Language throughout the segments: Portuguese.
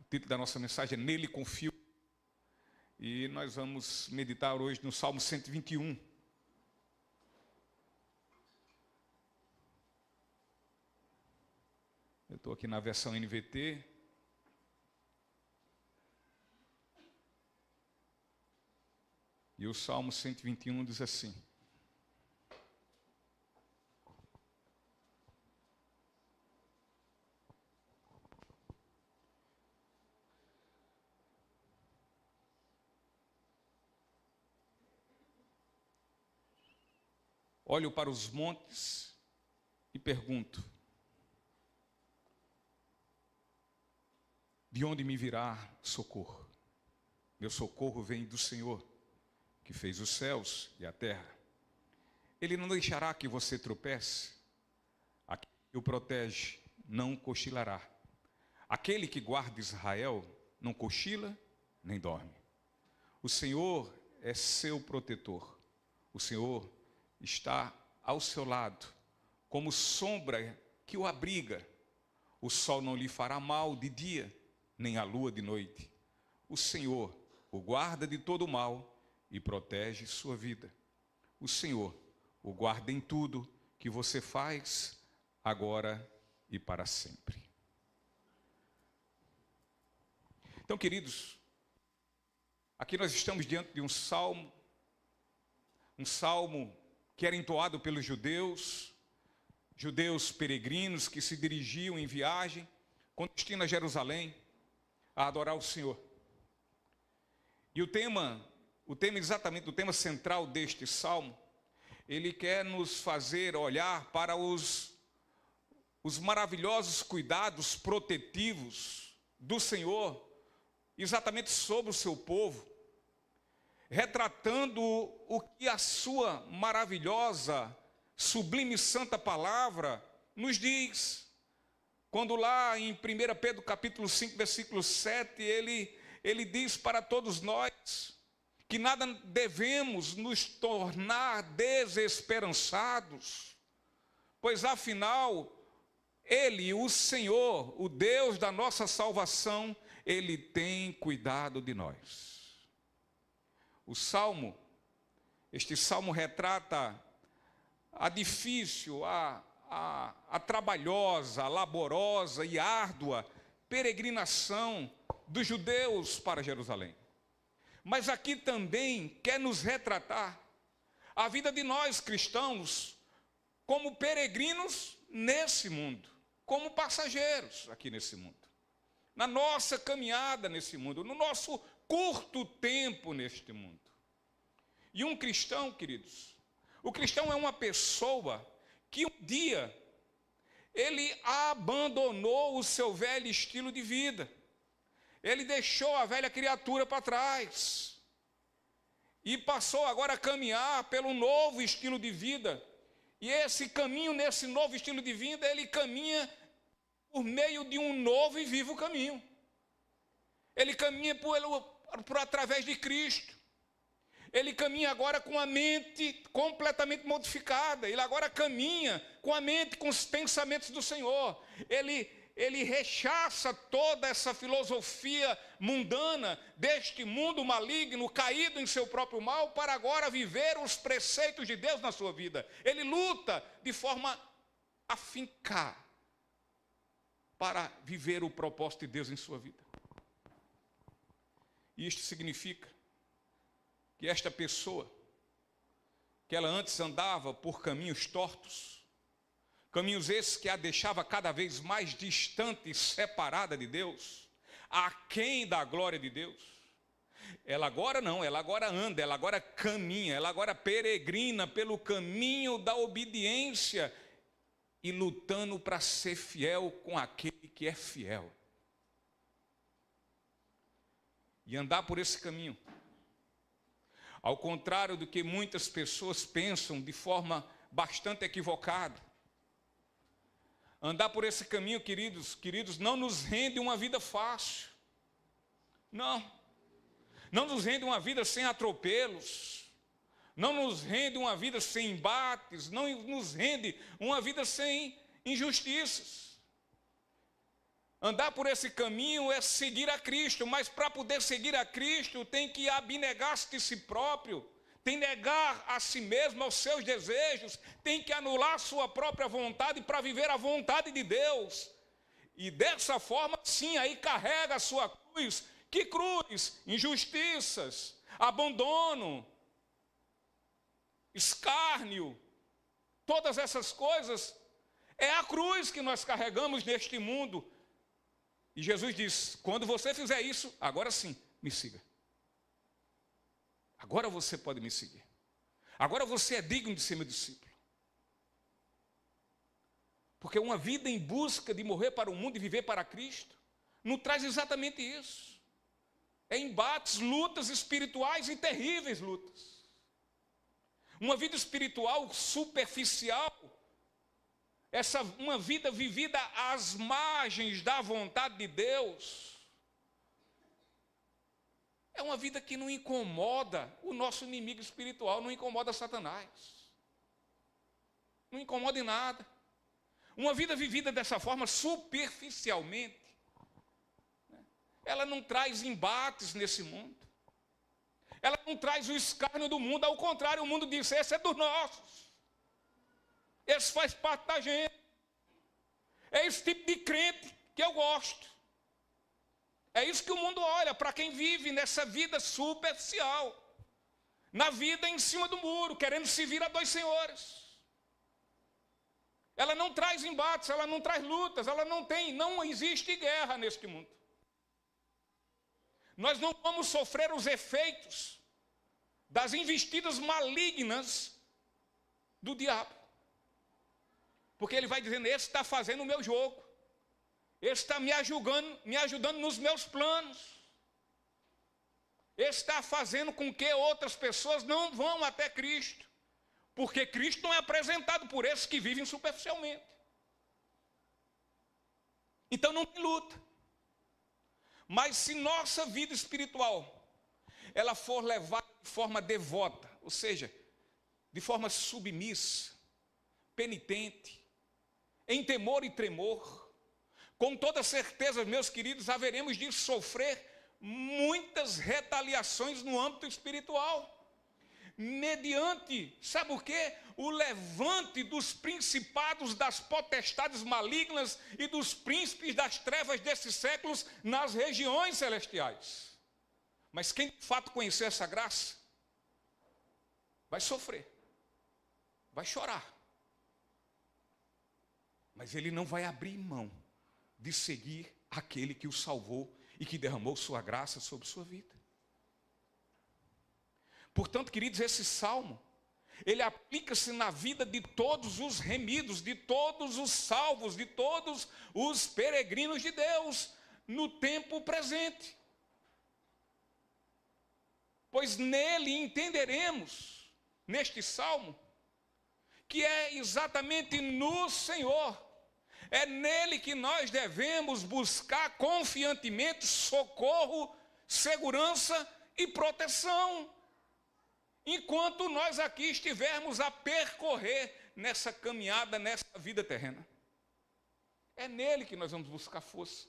título da nossa mensagem é Nele Confio. E nós vamos meditar hoje no Salmo 121. Eu estou aqui na versão NVT. E o Salmo 121 diz assim: olho para os montes e pergunto: de onde me virá socorro? Meu socorro vem do Senhor, que fez os céus e a terra. Ele não deixará que você tropece. Aquele que o protege não cochilará. Aquele que guarda Israel não cochila nem dorme. O Senhor é seu protetor. O Senhor está ao seu lado, como sombra que o abriga. O sol não lhe fará mal de dia, nem a lua de noite. O Senhor o guarda de todo o mal e protege sua vida. O Senhor o guarda em tudo que você faz, agora e para sempre. Então, queridos, aqui nós estamos diante de um salmo que era entoado pelos judeus peregrinos que se dirigiam em viagem com destino a Jerusalém a adorar o Senhor. E o tema central deste salmo, ele quer nos fazer olhar para os maravilhosos cuidados protetivos do Senhor, exatamente sobre o seu povo, retratando o que a sua maravilhosa, sublime e santa palavra nos diz. Quando lá em 1 Pedro capítulo 5, versículo 7, ele diz para todos nós que nada devemos nos tornar desesperançados, pois afinal, Ele, o Senhor, o Deus da nossa salvação, Ele tem cuidado de nós. Este salmo retrata a difícil, a trabalhosa, a laborosa e árdua peregrinação dos judeus para Jerusalém. Mas aqui também quer nos retratar a vida de nós cristãos como peregrinos nesse mundo, como passageiros aqui nesse mundo, na nossa caminhada nesse mundo, no nosso curto tempo neste mundo. E um cristão, queridos, o cristão é uma pessoa que um dia ele abandonou o seu velho estilo de vida. Ele deixou a velha criatura para trás e passou agora a caminhar pelo novo estilo de vida. E esse caminho, nesse novo estilo de vida, ele caminha por meio de um novo e vivo caminho. Ele caminha através de Cristo. Ele caminha agora com a mente completamente modificada. Ele agora caminha com a mente, com os pensamentos do Senhor. Ele rechaça toda essa filosofia mundana deste mundo maligno, caído em seu próprio mal, para agora viver os preceitos de Deus na sua vida. Ele luta de forma afincada para viver o propósito de Deus em sua vida. E isto significa que esta pessoa, que ela antes andava por caminhos tortos, caminhos esses que a deixava cada vez mais distante e separada de Deus, aquém da glória de Deus, ela agora não, ela agora anda, ela agora caminha, ela agora peregrina pelo caminho da obediência e lutando para ser fiel com aquele que é fiel. E andar por esse caminho, ao contrário do que muitas pessoas pensam de forma bastante equivocada, andar por esse caminho, queridos, não nos rende uma vida fácil. Não nos rende uma vida sem atropelos, não nos rende uma vida sem embates, não nos rende uma vida sem injustiças. Andar por esse caminho é seguir a Cristo, mas para poder seguir a Cristo tem que abnegar-se de si próprio, tem que negar a si mesmo, aos seus desejos, tem que anular a sua própria vontade para viver a vontade de Deus. E dessa forma, sim, aí carrega a sua cruz. Que cruz? Injustiças, abandono, escárnio, todas essas coisas, é a cruz que nós carregamos neste mundo. E Jesus diz, quando você fizer isso, agora sim, me siga. Agora você pode me seguir. Agora você é digno de ser meu discípulo. Porque uma vida em busca de morrer para o mundo e viver para Cristo, não traz exatamente isso. É embates, lutas espirituais e terríveis lutas. Uma vida espiritual superficial, uma vida vivida às margens da vontade de Deus, é uma vida que não incomoda o nosso inimigo espiritual, não incomoda Satanás. Não incomoda em nada. Uma vida vivida dessa forma, superficialmente, ela não traz embates nesse mundo. Ela não traz o escárnio do mundo, ao contrário, o mundo diz, esse é dos nossos. Esse faz parte da gente. É esse tipo de crente que eu gosto. É isso que o mundo olha para quem vive nessa vida superficial. Na vida em cima do muro, querendo servir a dois senhores. Ela não traz embates, ela não traz lutas, não existe guerra neste mundo. Nós não vamos sofrer os efeitos das investidas malignas do diabo. Porque ele vai dizendo, esse está fazendo o meu jogo. Esse está me ajudando nos meus planos. Esse está fazendo com que outras pessoas não vão até Cristo. Porque Cristo não é apresentado por esses que vivem superficialmente. Então não tem luta. Mas se nossa vida espiritual, ela for levada de forma devota, ou seja, de forma submissa, penitente, em temor e tremor, com toda certeza, meus queridos, haveremos de sofrer muitas retaliações no âmbito espiritual. Mediante, sabe o quê? O levante dos principados, das potestades malignas e dos príncipes das trevas desses séculos nas regiões celestiais. Mas quem de fato conhecer essa graça, vai sofrer, vai chorar. Mas ele não vai abrir mão de seguir aquele que o salvou e que derramou sua graça sobre sua vida. Portanto, queridos, esse salmo, ele aplica-se na vida de todos os remidos, de todos os salvos, de todos os peregrinos de Deus, no tempo presente. Pois nele entenderemos, neste salmo, que é exatamente no Senhor, é nele que nós devemos buscar confiantemente socorro, segurança e proteção. Enquanto nós aqui estivermos a percorrer nessa caminhada, nessa vida terrena. É nele que nós vamos buscar força.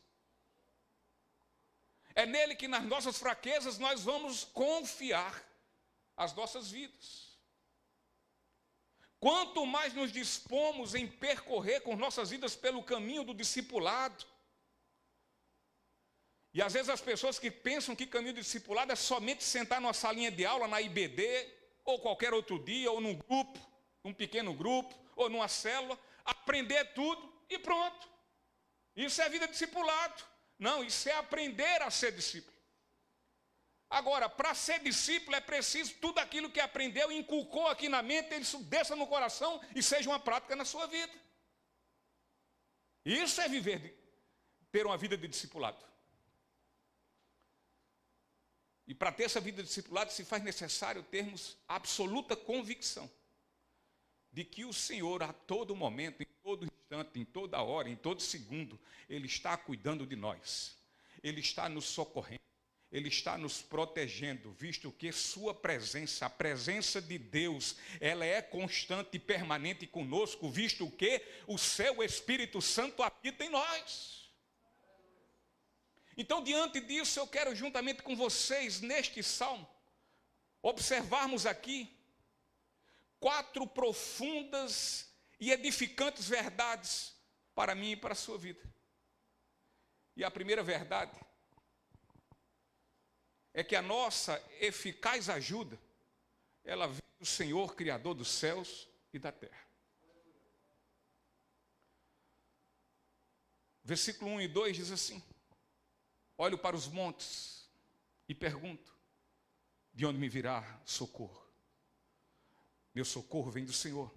É nele que nas nossas fraquezas nós vamos confiar as nossas vidas. Quanto mais nos dispomos em percorrer com nossas vidas pelo caminho do discipulado, e às vezes as pessoas que pensam que caminho de discipulado é somente sentar numa salinha de aula, na IBD, ou qualquer outro dia, ou num grupo, um pequeno grupo, ou numa célula, aprender tudo e pronto. Isso é vida de discipulado. Não, isso é aprender a ser discípulo. Agora, para ser discípulo é preciso tudo aquilo que aprendeu, inculcou aqui na mente, isso desça no coração e seja uma prática na sua vida. Isso é ter uma vida de discipulado. E para ter essa vida de discipulado se faz necessário termos absoluta convicção de que o Senhor a todo momento, em todo instante, em toda hora, em todo segundo, Ele está cuidando de nós. Ele está nos socorrendo. Ele está nos protegendo, visto que sua presença, a presença de Deus, ela é constante e permanente conosco, visto que o seu Espírito Santo habita em nós. Então, diante disso, eu quero, juntamente com vocês, neste salmo, observarmos aqui 4 profundas e edificantes verdades para mim e para a sua vida. E a primeira verdade é que a nossa eficaz ajuda, ela vem do Senhor, Criador dos céus e da terra. Versículo 1 e 2 diz assim: olho para os montes e pergunto, de onde me virá socorro? Meu socorro vem do Senhor,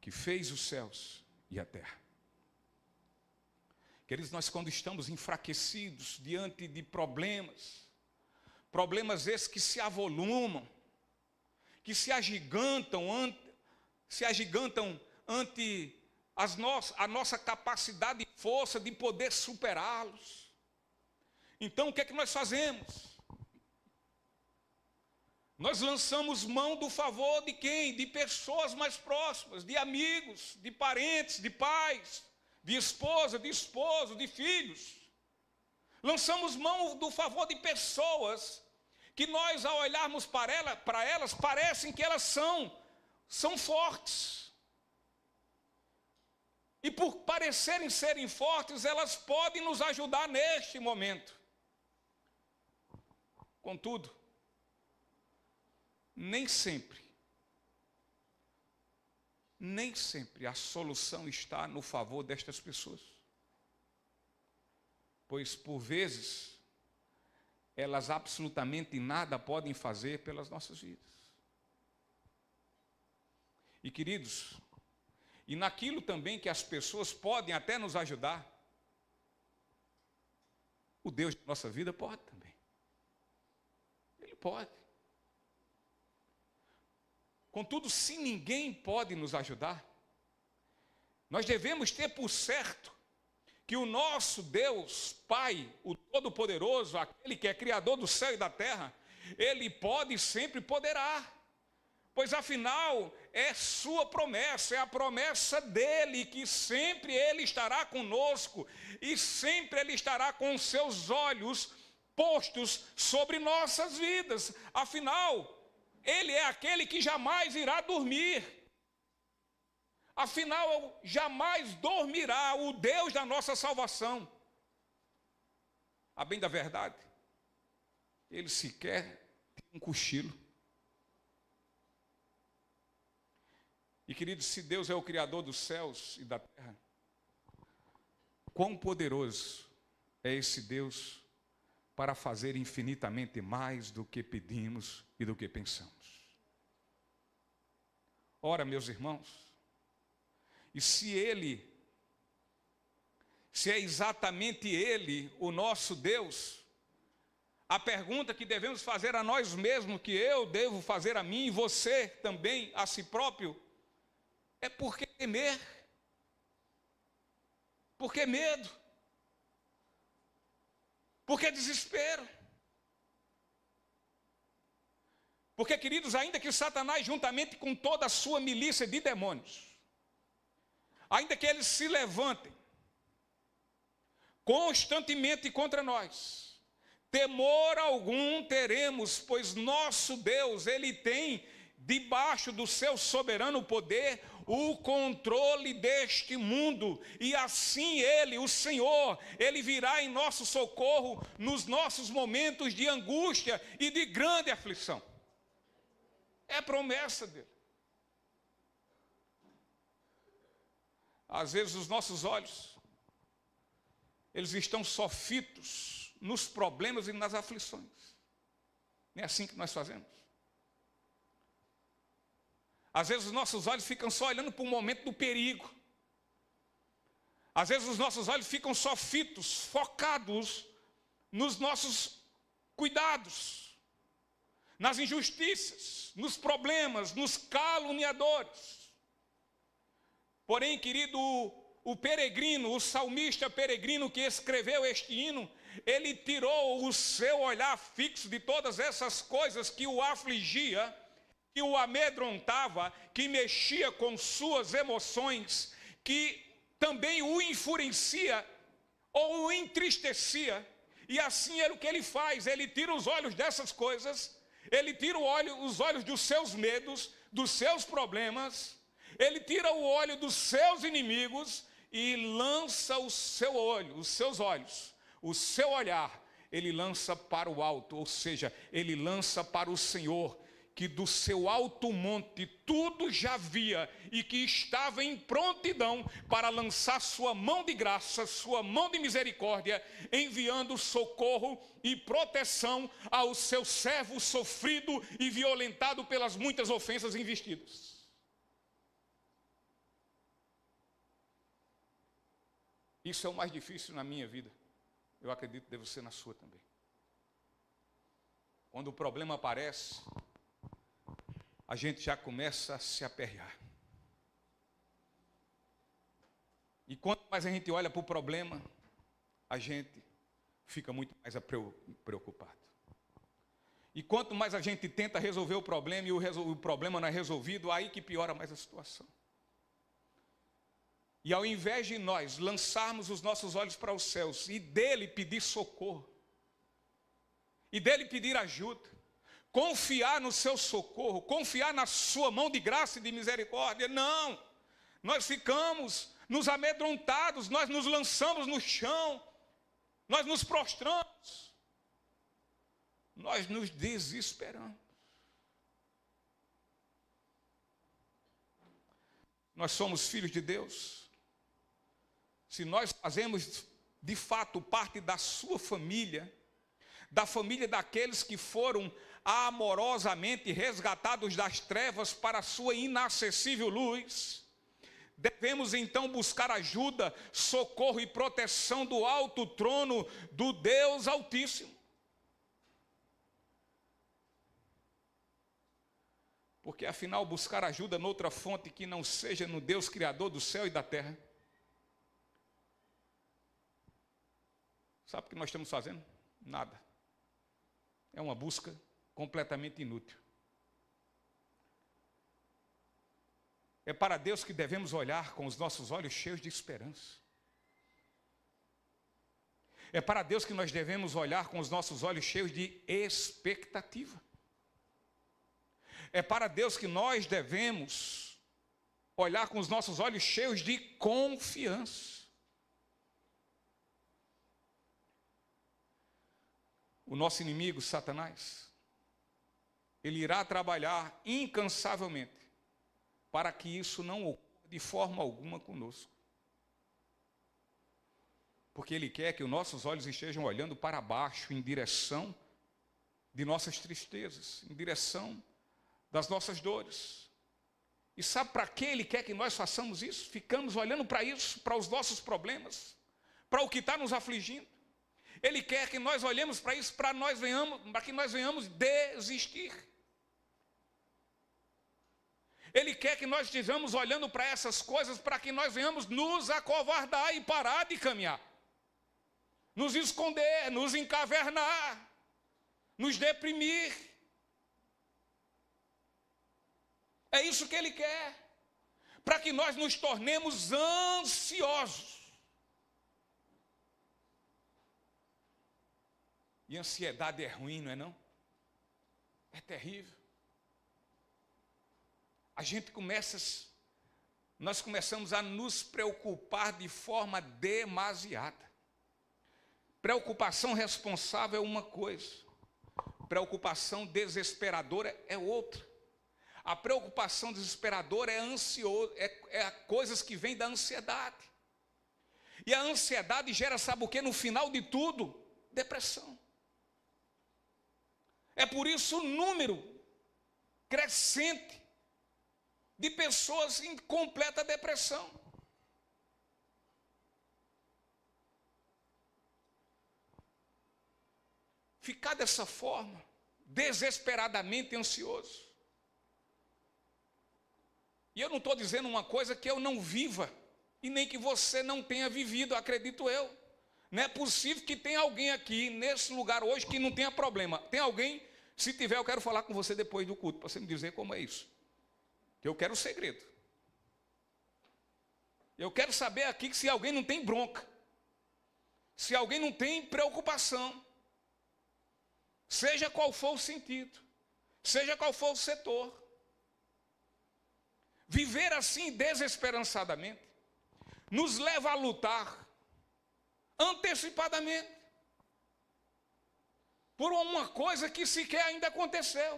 que fez os céus e a terra. Queridos, nós quando estamos enfraquecidos diante de problemas esses que se avolumam, que se agigantam ante a nossa capacidade e força de poder superá-los. Então, o que é que nós fazemos? Nós lançamos mão do favor de quem? De pessoas mais próximas, de amigos, de parentes, de pais, de esposa, de esposo, de filhos. Lançamos mão do favor de pessoas que nós, ao olharmos para elas, parecem que elas são fortes. E por parecerem serem fortes, elas podem nos ajudar neste momento. Contudo, nem sempre a solução está no favor destas pessoas. Pois, por vezes, elas absolutamente nada podem fazer pelas nossas vidas. E, queridos, e naquilo também que as pessoas podem até nos ajudar, o Deus da nossa vida pode também. Ele pode. Contudo, se ninguém pode nos ajudar, nós devemos ter por certo que o nosso Deus, Pai, o Todo-Poderoso, aquele que é Criador do céu e da terra, Ele pode e sempre poderá. Pois afinal, é sua promessa, é a promessa dEle, que sempre Ele estará conosco e sempre Ele estará com os seus olhos postos sobre nossas vidas. Afinal, Ele é aquele que jamais irá dormir. Afinal, jamais dormirá o Deus da nossa salvação. A bem da verdade, Ele sequer tem um cochilo. E, queridos, se Deus é o Criador dos céus e da terra, quão poderoso é esse Deus para fazer infinitamente mais do que pedimos e do que pensamos. Ora, meus irmãos, e se é exatamente Ele o nosso Deus, a pergunta que devemos fazer a nós mesmos, que eu devo fazer a mim e você também a si próprio, é por que temer? Por que medo? Por que desespero? Porque, queridos, ainda que Satanás, juntamente com toda a sua milícia de demônios, ainda que eles se levantem constantemente contra nós, temor algum teremos, pois nosso Deus, Ele tem debaixo do seu soberano poder o controle deste mundo, e assim Ele, o Senhor, Ele virá em nosso socorro nos nossos momentos de angústia e de grande aflição. É promessa dele. Às vezes os nossos olhos, eles estão só fitos nos problemas e nas aflições. Não é assim que nós fazemos? Às vezes os nossos olhos ficam só olhando para o momento do perigo. Às vezes os nossos olhos ficam só fitos, focados nos nossos cuidados, nas injustiças, nos problemas, nos caluniadores. Porém, querido, o peregrino, o salmista peregrino que escreveu este hino, ele tirou o seu olhar fixo de todas essas coisas que o afligia, que o amedrontava, que mexia com suas emoções, que também o enfurecia ou o entristecia. E assim o que ele faz, ele tira os olhos dessas coisas, ele tira os olhos dos seus medos, dos seus problemas, ele tira o olho dos seus inimigos e lança o seu olho, os seus olhos, o seu olhar, ele lança para o alto, ou seja, ele lança para o Senhor, que do seu alto monte tudo já via e que estava em prontidão para lançar sua mão de graça, sua mão de misericórdia, enviando socorro e proteção ao seu servo sofrido e violentado pelas muitas ofensas investidas. Isso é o mais difícil na minha vida. Eu acredito que deve ser na sua também. Quando o problema aparece, a gente já começa a se aperrear. E quanto mais a gente olha para o problema, a gente fica muito mais preocupado. E quanto mais a gente tenta resolver o problema e o problema não é resolvido, aí que piora mais a situação. E ao invés de nós lançarmos os nossos olhos para os céus e dele pedir socorro, e dele pedir ajuda, confiar no seu socorro, confiar na sua mão de graça e de misericórdia, não, nós ficamos nos amedrontados, nós nos lançamos no chão, nós nos prostramos, nós nos desesperamos. Nós somos filhos de Deus. Se nós fazemos de fato parte da sua família, da família daqueles que foram amorosamente resgatados das trevas para a sua inacessível luz, devemos então buscar ajuda, socorro e proteção do alto trono do Deus Altíssimo. Porque afinal buscar ajuda noutra fonte que não seja no Deus Criador do céu e da terra, sabe o que nós estamos fazendo? Nada. É uma busca completamente inútil. É para Deus que devemos olhar com os nossos olhos cheios de esperança. É para Deus que nós devemos olhar com os nossos olhos cheios de expectativa. É para Deus que nós devemos olhar com os nossos olhos cheios de confiança. O nosso inimigo, Satanás, ele irá trabalhar incansavelmente para que isso não ocorra de forma alguma conosco. Porque ele quer que os nossos olhos estejam olhando para baixo, em direção de nossas tristezas, em direção das nossas dores. E sabe para que ele quer que nós façamos isso? Ficamos olhando para isso, para os nossos problemas, para o que está nos afligindo. Ele quer que nós olhemos para isso, para que nós venhamos desistir. Ele quer que nós estejamos olhando para essas coisas, para que nós venhamos nos acovardar e parar de caminhar. Nos esconder, nos encavernar, nos deprimir. É isso que ele quer, para que nós nos tornemos ansiosos. E ansiedade é ruim, não é não? É terrível. Nós começamos a nos preocupar de forma demasiada. Preocupação responsável é uma coisa, preocupação desesperadora é outra. A preocupação desesperadora é coisas que vêm da ansiedade. E a ansiedade gera, sabe o que? No final de tudo, depressão. É por isso o número crescente de pessoas em completa depressão. Ficar dessa forma, desesperadamente ansioso. E eu não estou dizendo uma coisa que eu não viva, e nem que você não tenha vivido, acredito eu. Não é possível que tenha alguém aqui, nesse lugar hoje, que não tenha problema. Tem alguém? Se tiver, eu quero falar com você depois do culto, para você me dizer como é isso. Que eu quero o segredo. Eu quero saber aqui que se alguém não tem bronca, se alguém não tem preocupação, seja qual for o sentido, seja qual for o setor. Viver assim desesperançadamente nos leva a lutar antecipadamente por uma coisa que sequer ainda aconteceu.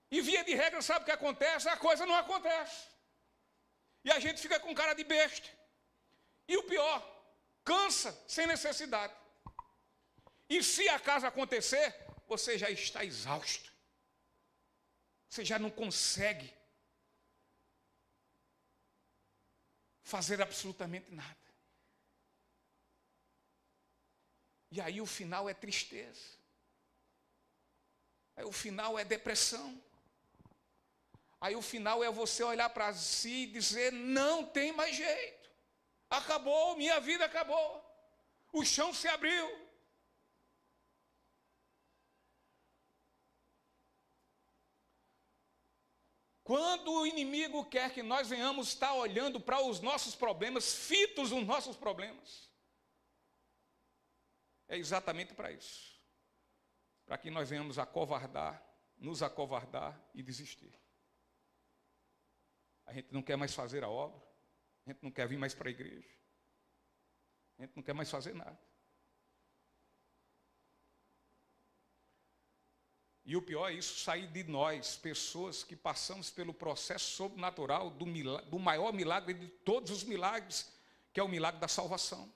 E via de regra, sabe o que acontece? A coisa não acontece. E a gente fica com cara de besta. E o pior, cansa sem necessidade. E se acaso acontecer, você já está exausto. Você já não consegue fazer absolutamente nada. E aí o final é tristeza. Aí o final é depressão. Aí o final é você olhar para si e dizer, não tem mais jeito. Acabou, minha vida acabou. O chão se abriu. Quando o inimigo quer que nós venhamos estar olhando para os nossos problemas, fitos nos nossos problemas, é exatamente para isso. Para que nós venhamos acovardar, nos acovardar e desistir. A gente não quer mais fazer a obra, a gente não quer vir mais para a igreja, a gente não quer mais fazer nada. E o pior é isso, sair de nós, pessoas que passamos pelo processo sobrenatural do maior milagre de todos os milagres, que é o milagre da salvação.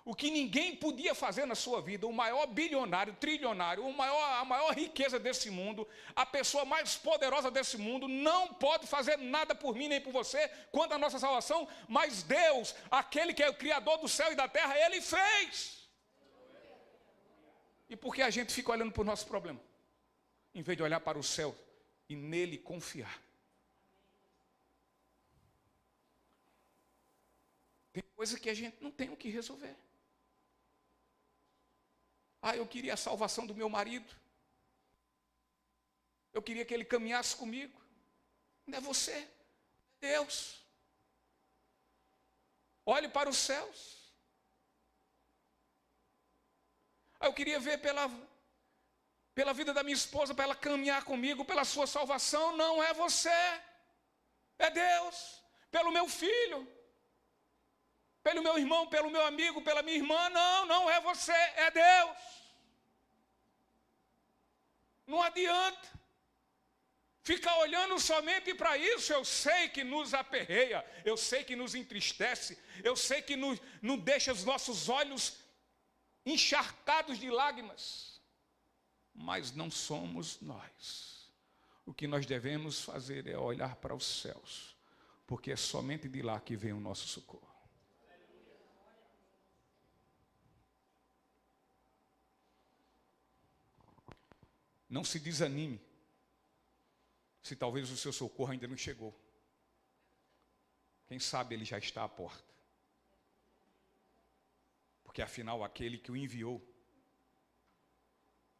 O que ninguém podia fazer na sua vida, o maior bilionário, trilionário, a maior riqueza desse mundo, a pessoa mais poderosa desse mundo, não pode fazer nada por mim nem por você quanto à nossa salvação, mas Deus, aquele que é o Criador do céu e da terra, Ele fez. E por que a gente fica olhando para o nosso problema, em vez de olhar para o céu e nele confiar? Tem coisa que a gente não tem o que resolver. Eu queria a salvação do meu marido. Eu queria que ele caminhasse comigo. Não é você, é Deus. Olhe para os céus. Eu queria ver pela vida da minha esposa, para ela caminhar comigo, pela sua salvação. Não é você, é Deus. Pelo meu filho, pelo meu irmão, pelo meu amigo, pela minha irmã. Não é você, é Deus. Não adianta ficar olhando somente para isso. Eu sei que nos aperreia, eu sei que nos entristece, eu sei que não deixa os nossos olhos encharcados de lágrimas. Mas não somos nós. O que nós devemos fazer é olhar para os céus, porque é somente de lá que vem o nosso socorro. Não se desanime, se talvez o seu socorro ainda não chegou. Quem sabe ele já está à porta. Porque afinal aquele que o enviou,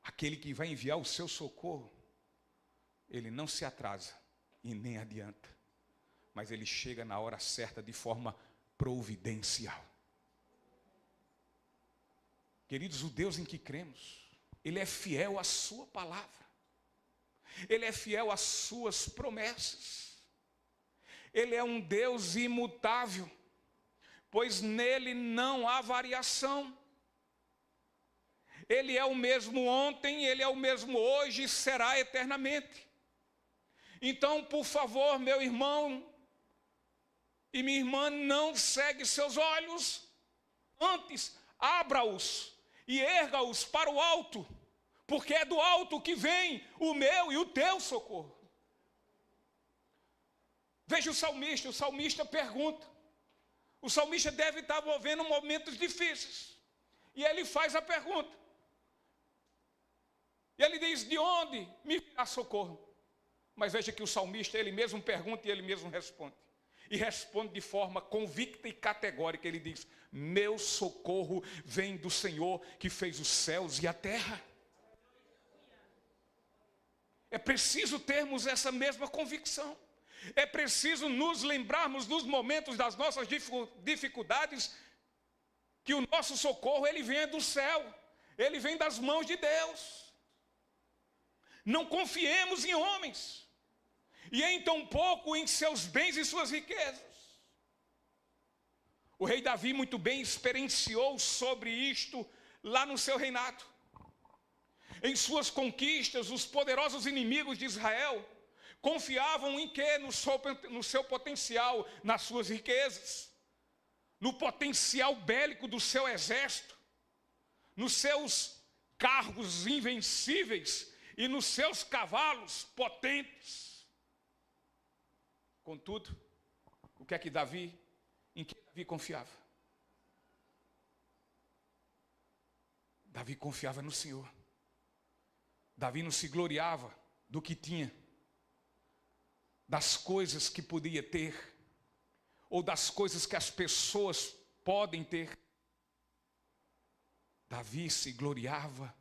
aquele que vai enviar o seu socorro, ele não se atrasa e nem adianta, mas ele chega na hora certa de forma providencial. Queridos, o Deus em que cremos, Ele é fiel à sua palavra. Ele é fiel às suas promessas. Ele é um Deus imutável, pois nele não há variação. Ele é o mesmo ontem, Ele é o mesmo hoje e será eternamente. Então, por favor, meu irmão e minha irmã, não segue seus olhos, antes abra-os e erga-os para o alto, porque é do alto que vem o meu e o teu socorro. Veja o salmista pergunta. O salmista deve estar vivendo momentos difíceis. E ele faz a pergunta. E ele diz, de onde me virá socorro? Mas veja que o salmista, ele mesmo pergunta e ele mesmo responde. E responde de forma convicta e categórica. Ele diz, meu socorro vem do Senhor que fez os céus e a terra. É preciso termos essa mesma convicção. É preciso nos lembrarmos nos momentos das nossas dificuldades que o nosso socorro, ele vem do céu. ele vem das mãos de Deus. Não confiemos em homens, e em tão pouco em seus bens e suas riquezas. O rei Davi muito bem experienciou sobre isto lá no seu reinado. Em suas conquistas, os poderosos inimigos de Israel confiavam em quê? No seu potencial, nas suas riquezas, no potencial bélico do seu exército, nos seus carros invencíveis e nos seus cavalos potentes. Contudo, o que é que em que Davi confiava? Davi confiava no Senhor. Davi não se gloriava do que tinha, das coisas que podia ter, ou das coisas que as pessoas podem ter. Davi se gloriava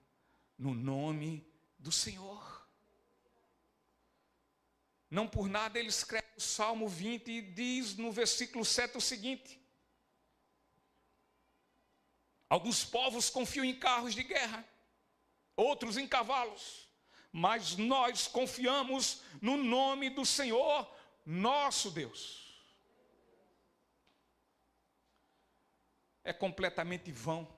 no nome do Senhor. Não por nada ele escreve o Salmo 20 e diz no versículo 7 o seguinte: alguns povos confiam em carros de guerra, outros em cavalos, mas nós confiamos no nome do Senhor, nosso Deus. É completamente vão,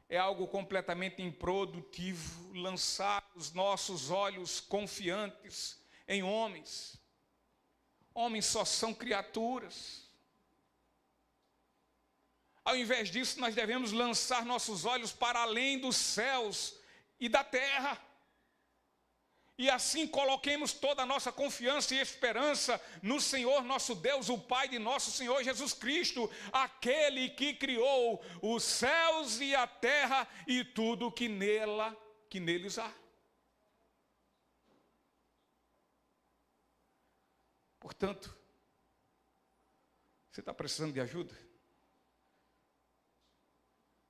é algo completamente improdutivo lançar os nossos olhos confiantes em homens. Homens só são criaturas. Ao invés disso, nós devemos lançar nossos olhos para além dos céus e da terra. E assim coloquemos toda a nossa confiança e esperança no Senhor nosso Deus, o Pai de nosso Senhor Jesus Cristo, aquele que criou os céus e a terra e tudo que neles há. Portanto, você está precisando de ajuda?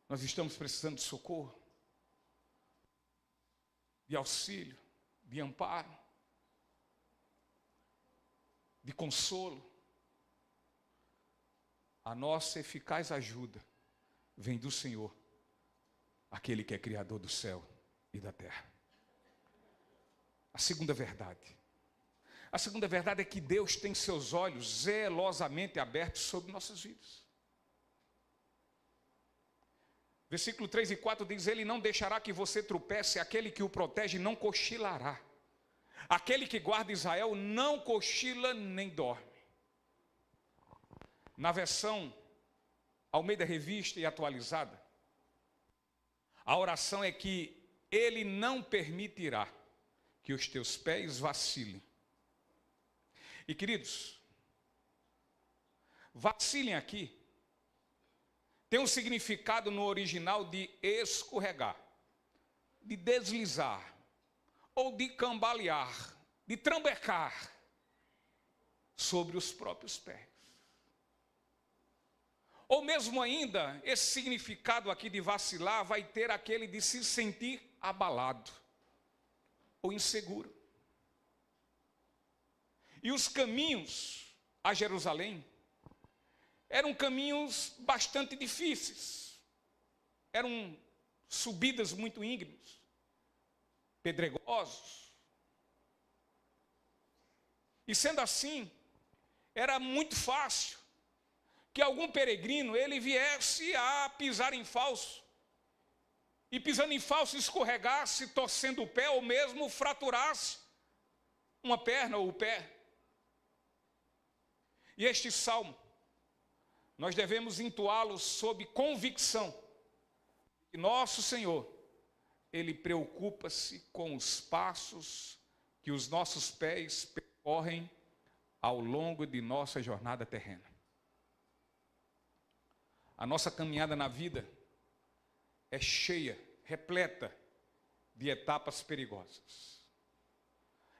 Nós estamos precisando de socorro, de auxílio, de amparo, de consolo. A nossa eficaz ajuda vem do Senhor, aquele que é Criador do céu e da terra. A segunda verdade é que Deus tem seus olhos zelosamente abertos sobre nossas vidas. Versículo 3 e 4 diz: ele não deixará que você tropece, aquele que o protege não cochilará. Aquele que guarda Israel não cochila nem dorme. Na versão Almeida Revista e Atualizada, a oração é que ele não permitirá que os teus pés vacilem. E queridos, vacilem aqui tem um significado no original de escorregar, de deslizar, ou de cambalear, de trambecar sobre os próprios pés. Ou mesmo ainda, esse significado aqui de vacilar vai ter aquele de se sentir abalado ou inseguro. E os caminhos a Jerusalém eram caminhos bastante difíceis, eram subidas muito íngremes, pedregosos. E sendo assim, era muito fácil que algum peregrino ele viesse a pisar em falso, e pisando em falso escorregasse, torcendo o pé, ou mesmo fraturasse uma perna ou o pé. E este salmo, nós devemos entoá-lo sob convicção que nosso Senhor, Ele preocupa-se com os passos que os nossos pés percorrem ao longo de nossa jornada terrena. A nossa caminhada na vida é cheia, repleta de etapas perigosas.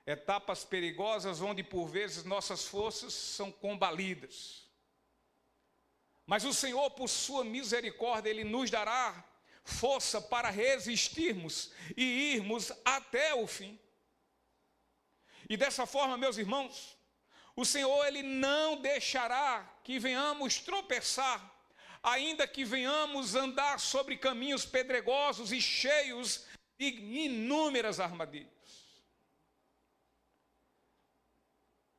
Etapas perigosas onde por vezes nossas forças são combalidas. Mas o Senhor, por sua misericórdia, Ele nos dará força para resistirmos e irmos até o fim. E dessa forma, meus irmãos, o Senhor, Ele não deixará que venhamos tropeçar, ainda que venhamos andar sobre caminhos pedregosos e cheios de inúmeras armadilhas.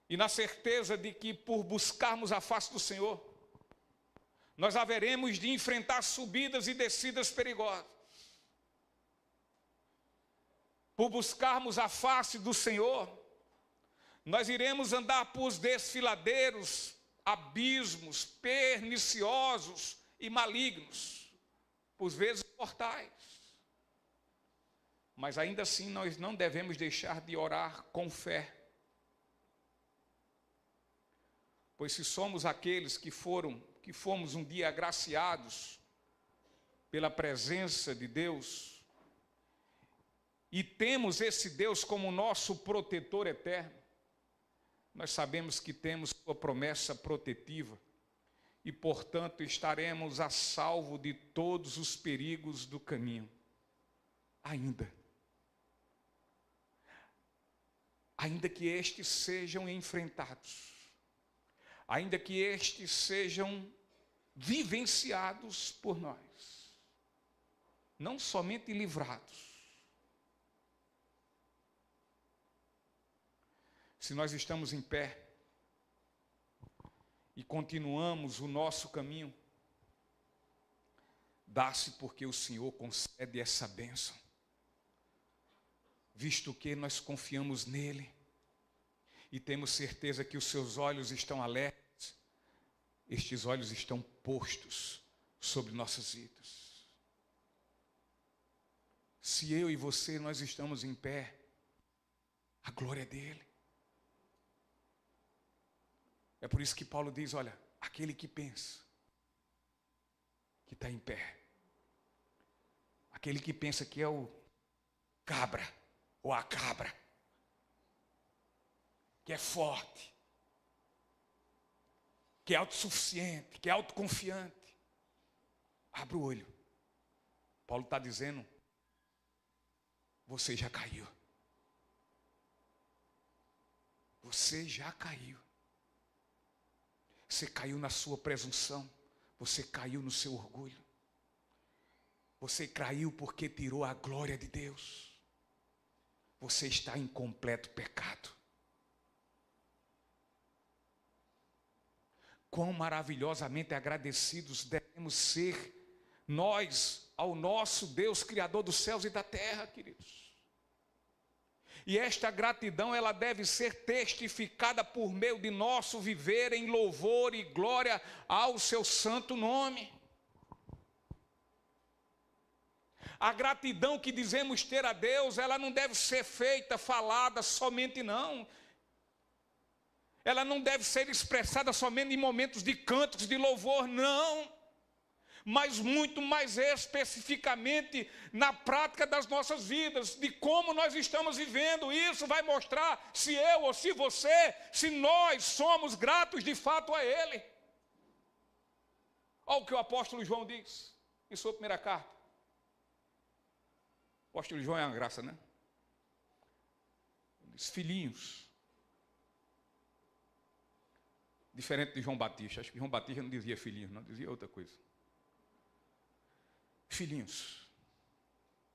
E na certeza de que por buscarmos a face do Senhor, nós haveremos de enfrentar subidas e descidas perigosas. Por buscarmos a face do Senhor, nós iremos andar por desfiladeiros, abismos perniciosos e malignos, por vezes mortais. Mas ainda assim nós não devemos deixar de orar com fé. Pois se somos aqueles que fomos um dia agraciados pela presença de Deus, e temos esse Deus como nosso protetor eterno, nós sabemos que temos sua promessa protetiva e, portanto, estaremos a salvo de todos os perigos do caminho. Ainda que estes sejam enfrentados, ainda que estes sejam vivenciados por nós, não somente livrados. Se nós estamos em pé e continuamos o nosso caminho, dá-se porque o Senhor concede essa bênção, visto que nós confiamos nele e temos certeza que os seus olhos estão alertas, estes olhos estão postos sobre nossas vidas. Se eu e você, nós estamos em pé, a glória é dele. É por isso que Paulo diz, olha, aquele que pensa que está em pé, aquele que pensa que é o cabra ou a cabra, que é forte, que é autossuficiente, que é autoconfiante, abre o olho. Paulo está dizendo, você já caiu. Você já caiu. Você caiu na sua presunção, você caiu no seu orgulho, você caiu porque tirou a glória de Deus, você está em completo pecado. Quão maravilhosamente agradecidos devemos ser nós ao nosso Deus, Criador dos céus e da terra, queridos. E esta gratidão, ela deve ser testificada por meio de nosso viver em louvor e glória ao seu santo nome. A gratidão que dizemos ter a Deus, ela não deve ser feita, falada somente não. Ela não deve ser expressada somente em momentos de cânticos de louvor, não. Mas muito mais especificamente na prática das nossas vidas, de como nós estamos vivendo. Isso vai mostrar se eu ou se você, se nós somos gratos de fato a Ele. Olha o que o apóstolo João diz em sua primeira carta. O apóstolo João é uma graça, né? Ele diz, filhinhos. Diferente de João Batista. Acho que João Batista não dizia filhinhos, não, dizia outra coisa. Filhinhos,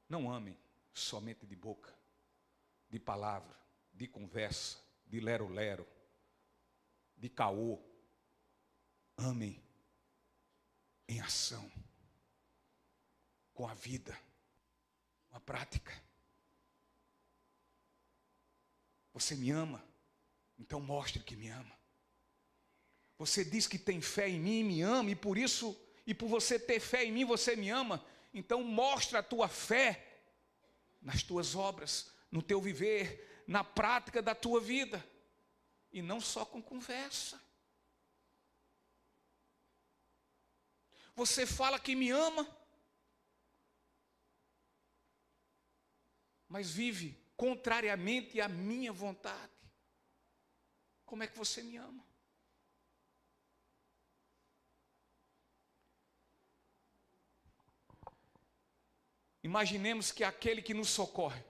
não amem somente de boca, de palavra, de conversa, de lero-lero, de caô. Amem em ação, com a vida, com a prática. Você me ama, então mostre que me ama. Você diz que tem fé em mim, me ama, e por isso... E por você ter fé em mim, você me ama. Então mostra a tua fé nas tuas obras, no teu viver, na prática da tua vida. E não só com conversa. Você fala que me ama, mas vive contrariamente à minha vontade. Como é que você me ama? Imaginemos que aquele que nos socorre,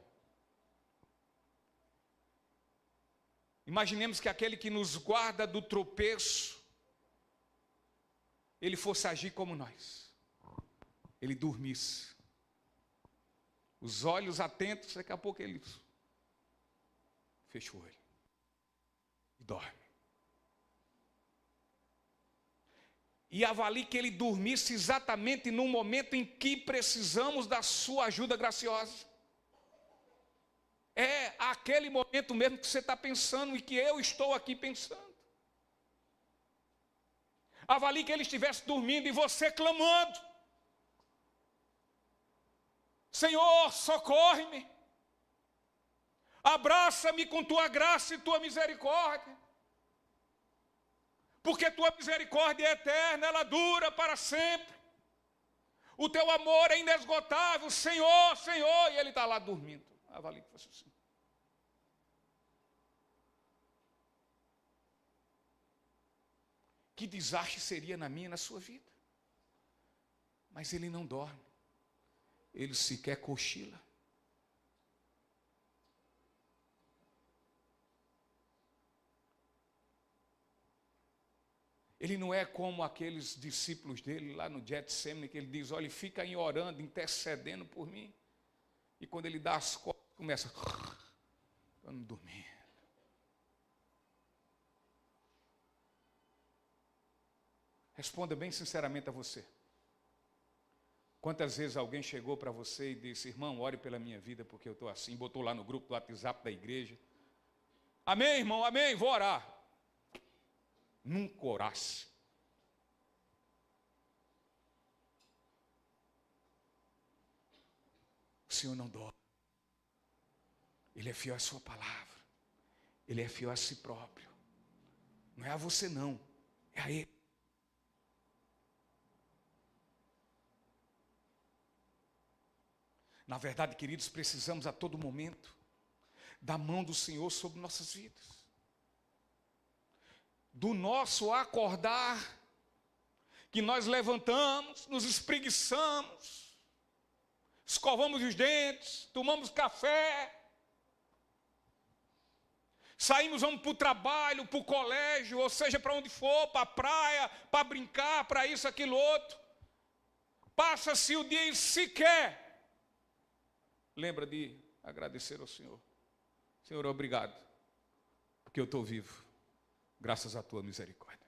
imaginemos que aquele que nos guarda do tropeço, ele fosse agir como nós, ele dormisse. Os olhos atentos, daqui a pouco ele fecha o olho e dorme. E avalie que ele dormisse exatamente no momento em que precisamos da sua ajuda graciosa. É aquele momento mesmo que você está pensando e que eu estou aqui pensando. Avalie que ele estivesse dormindo e você clamando: Senhor, socorre-me, abraça-me com tua graça e tua misericórdia, porque tua misericórdia é eterna, ela dura para sempre, o teu amor é inesgotável, Senhor, Senhor, e ele está lá dormindo. Avalie que fosse assim. Que desastre seria na minha e na sua vida. Mas ele não dorme, ele sequer cochila. Ele não é como aqueles discípulos dele lá no Getsemane, que ele diz: olha, fica aí orando, intercedendo por mim. E quando ele dá as costas, começa a não dormir. Responda bem sinceramente a você. Quantas vezes alguém chegou para você e disse: irmão, ore pela minha vida porque eu estou assim, botou lá no grupo do WhatsApp da igreja. Amém, irmão, amém, vou orar. Nunca orasse. O Senhor não dorme. Ele é fiel à sua palavra. Ele é fiel a si próprio. Não é a você não, é a Ele. Na verdade, queridos, precisamos a todo momento da mão do Senhor sobre nossas vidas. Do nosso acordar, que nós levantamos, nos espreguiçamos, escovamos os dentes, tomamos café, saímos, vamos para o trabalho, para o colégio, ou seja, para onde for, para a praia, para brincar, para isso, aquilo, outro. Passa-se o dia e sequer lembra de agradecer ao Senhor. Senhor, obrigado, porque eu estou vivo, graças à tua misericórdia.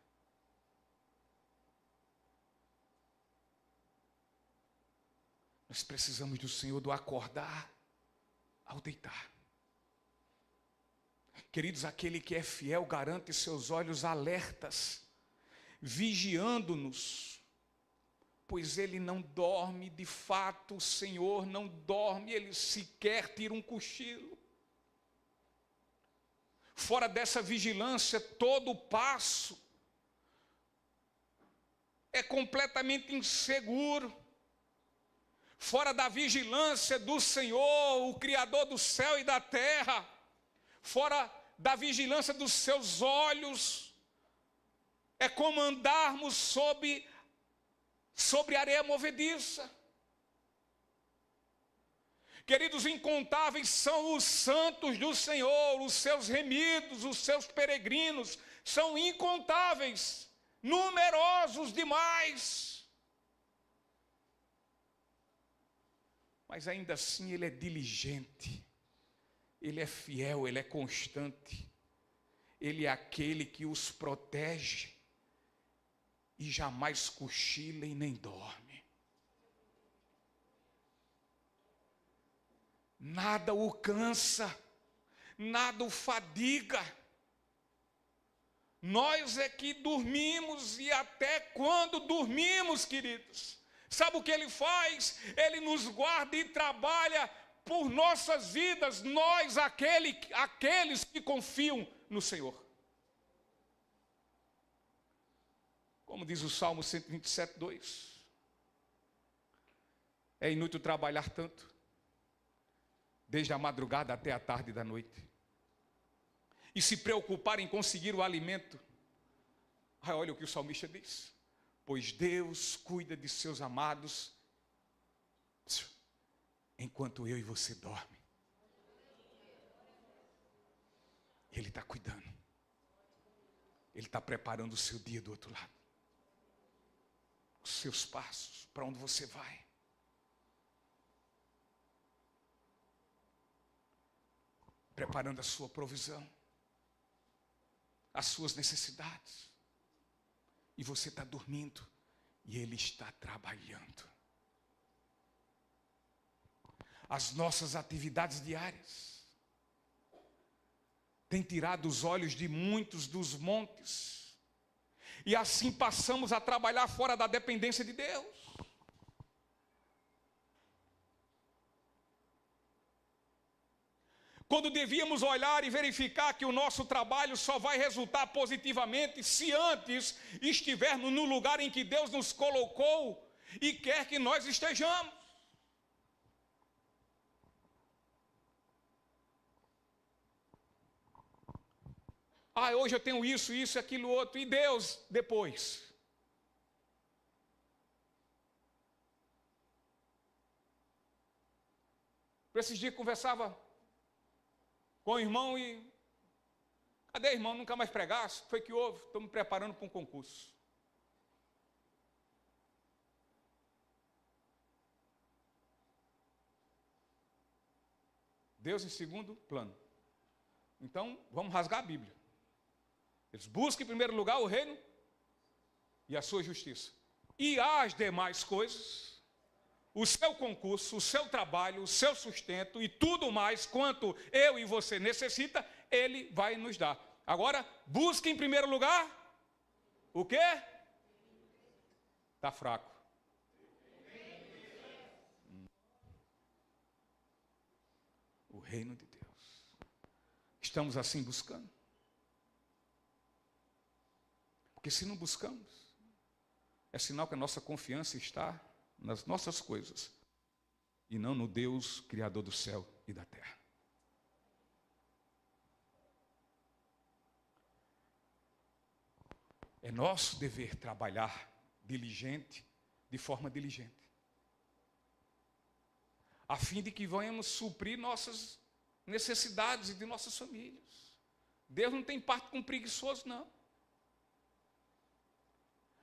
Nós precisamos do Senhor do acordar ao deitar. Queridos, aquele que é fiel garante seus olhos alertas, vigiando-nos, pois ele não dorme, de fato, o Senhor não dorme, ele sequer tira um cochilo. Fora dessa vigilância, todo passo é completamente inseguro. Fora da vigilância do Senhor, o Criador do céu e da terra, fora da vigilância dos seus olhos, é como andarmos sobre areia movediça. Queridos, incontáveis são os santos do Senhor, os seus remidos, os seus peregrinos, são incontáveis, numerosos demais. Mas ainda assim ele é diligente, ele é fiel, ele é constante, ele é aquele que os protege e jamais cochila e nem dorme. Nada o cansa, nada o fadiga. Nós é que dormimos, e até quando dormimos, queridos, sabe o que ele faz? Ele nos guarda e trabalha por nossas vidas, nós, aqueles que confiam no Senhor. Como diz o Salmo 127, 2. É inútil trabalhar tanto, desde a madrugada até a tarde da noite, e se preocupar em conseguir o alimento. Olha o que o salmista diz: pois Deus cuida de seus amados, enquanto eu e você dormem. Ele está cuidando, Ele está preparando o seu dia do outro lado. os seus passos, para onde você vai. Preparando a sua provisão, as suas necessidades. E você está dormindo e Ele está trabalhando. As nossas atividades diárias têm tirado os olhos de muitos dos montes. E assim passamos a trabalhar fora da dependência de Deus. Quando devíamos olhar e verificar que o nosso trabalho só vai resultar positivamente se antes estivermos no lugar em que Deus nos colocou e quer que nós estejamos. Hoje eu tenho isso, isso, aquilo, outro, e Deus depois. Por esses dias conversava com o irmão e... Cadê, irmão? Nunca mais pregasse? O que foi que houve? Estou me preparando para um concurso. Deus em segundo plano. Então, vamos rasgar a Bíblia. Eles buscam em primeiro lugar o reino e a sua justiça. E as demais coisas, o seu concurso, o seu trabalho, o seu sustento e tudo mais quanto eu e você necessita, Ele vai nos dar. Agora, busque em primeiro lugar o quê? Está fraco. O reino de Deus. Estamos assim buscando? Porque se não buscamos, é sinal que a nossa confiança está nas nossas coisas e não no Deus Criador do céu e da terra. É nosso dever trabalhar de forma diligente, a fim de que venhamos suprir nossas necessidades e de nossas famílias. Deus não tem parte com preguiçoso, não.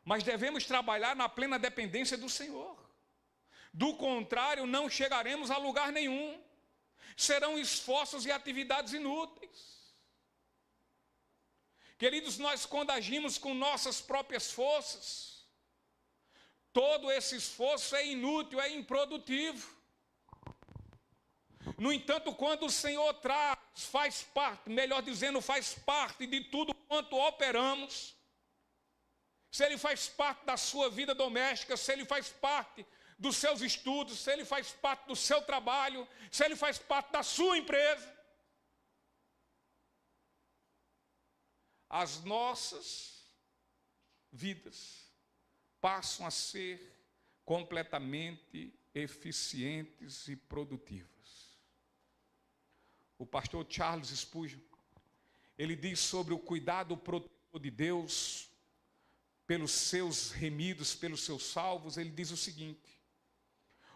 Mas devemos trabalhar na plena dependência do Senhor. Do contrário, não chegaremos a lugar nenhum. Serão esforços e atividades inúteis. Queridos, nós quando agimos com nossas próprias forças, todo esse esforço é inútil, é improdutivo. No entanto, quando o Senhor faz parte, melhor dizendo, faz parte de tudo quanto operamos, se Ele faz parte da sua vida doméstica, se Ele faz parte dos seus estudos, se Ele faz parte do seu trabalho, se Ele faz parte da sua empresa, as nossas vidas passam a ser completamente eficientes e produtivas. O pastor Charles Spurgeon, ele diz sobre o cuidado protetor de Deus pelos seus remidos, pelos seus salvos, ele diz o seguinte: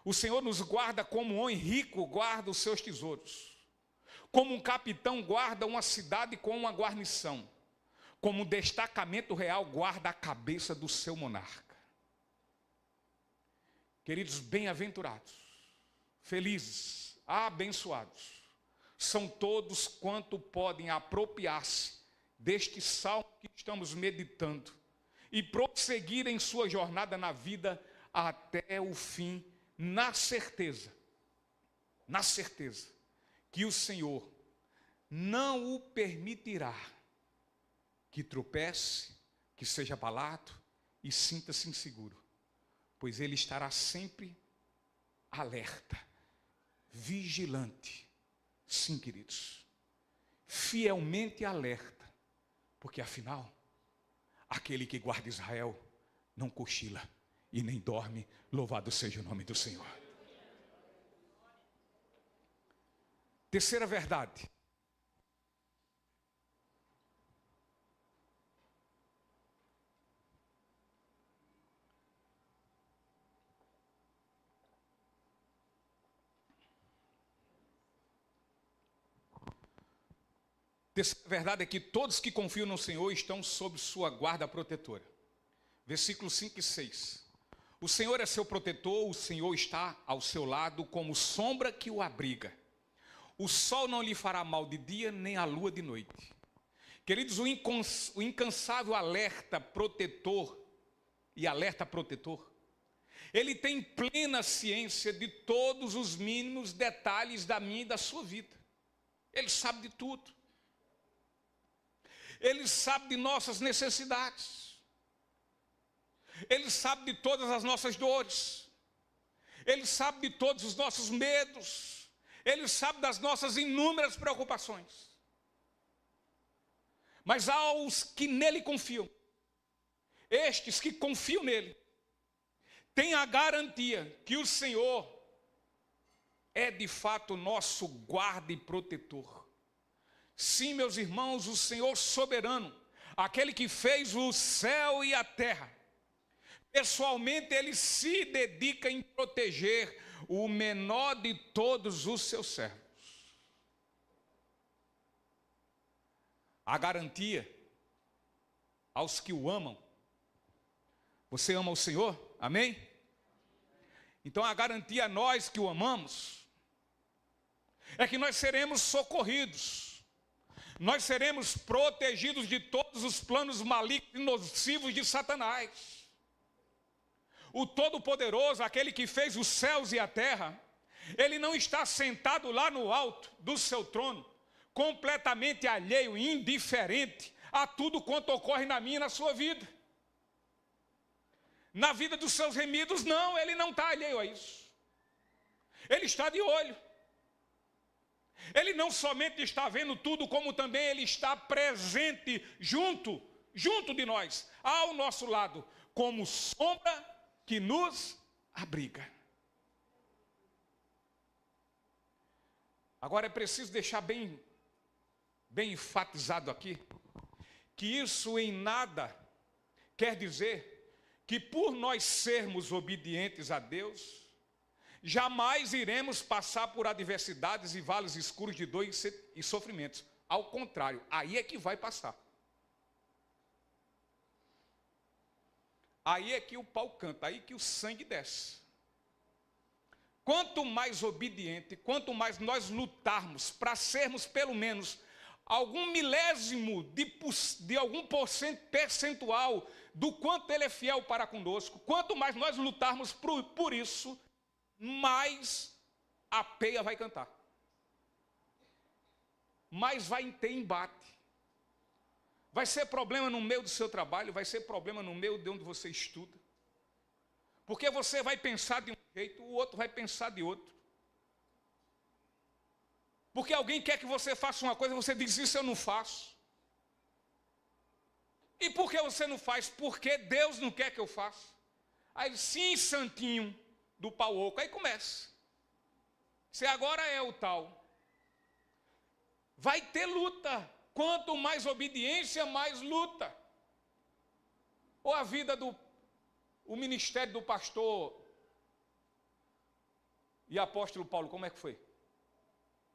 o Senhor nos guarda como um homem rico guarda os seus tesouros, como um capitão guarda uma cidade com uma guarnição, como um destacamento real guarda a cabeça do seu monarca. Queridos, bem-aventurados, felizes, abençoados, são todos quanto podem apropriar-se deste salmo que estamos meditando e prosseguir em sua jornada na vida até o fim, na certeza que o Senhor não o permitirá que tropece, que seja abalado e sinta-se inseguro, pois Ele estará sempre alerta, vigilante, sim, queridos, fielmente alerta, porque afinal, aquele que guarda Israel não cochila e nem dorme, louvado seja o nome do Senhor. Terceira verdade. Terceira verdade é que todos que confiam no Senhor estão sob sua guarda protetora. Versículos 5 e 6. O Senhor é seu protetor, o Senhor está ao seu lado como sombra que o abriga. O sol não lhe fará mal de dia, nem a lua de noite. Queridos, o incansável alerta protetor, ele tem plena ciência de todos os mínimos detalhes da minha e da sua vida. Ele sabe de tudo. Ele sabe de nossas necessidades. Ele sabe de todas as nossas dores. Ele sabe de todos os nossos medos. Ele sabe das nossas inúmeras preocupações. Mas aos que nele confiam, estes que confiam nele, têm a garantia que o Senhor é de fato nosso guarda e protetor. Sim, meus irmãos, o Senhor soberano, aquele que fez o céu e a terra, pessoalmente ele se dedica em proteger o menor de todos os seus servos. A garantia aos que o amam. Você ama o Senhor? Amém? Então a garantia a nós que o amamos é que nós seremos socorridos. Nós seremos protegidos de todos os planos malignos e nocivos de Satanás. O Todo-Poderoso, aquele que fez os céus e a terra, ele não está sentado lá no alto do seu trono, completamente alheio e indiferente a tudo quanto ocorre na minha e na sua vida. Na vida dos seus remidos, não, ele não está alheio a isso. Ele está de olho. Ele não somente está vendo tudo, como também ele está presente junto de nós, ao nosso lado, como sombra que nos abriga. Agora é preciso deixar bem enfatizado aqui, que isso em nada quer dizer que por nós sermos obedientes a Deus, jamais iremos passar por adversidades e vales escuros de dor e sofrimentos. Ao contrário, aí é que vai passar. Aí é que o pau canta, aí que o sangue desce. Quanto mais obediente, quanto mais nós lutarmos para sermos pelo menos algum milésimo de algum percentual do quanto ele é fiel para conosco, quanto mais nós lutarmos por isso, mais a peia vai cantar. Mais vai ter embate. Vai ser problema no meio do seu trabalho, vai ser problema no meio de onde você estuda. Porque você vai pensar de um jeito, o outro vai pensar de outro. Porque alguém quer que você faça uma coisa, você diz, isso eu não faço. E por que você não faz? Porque Deus não quer que eu faça. Aí ele, sim, santinho do pau oco. Aí começa. Você agora é o tal. Vai ter luta. Quanto mais obediência, mais luta. Ou a vida o ministério do pastor e apóstolo Paulo, como é que foi?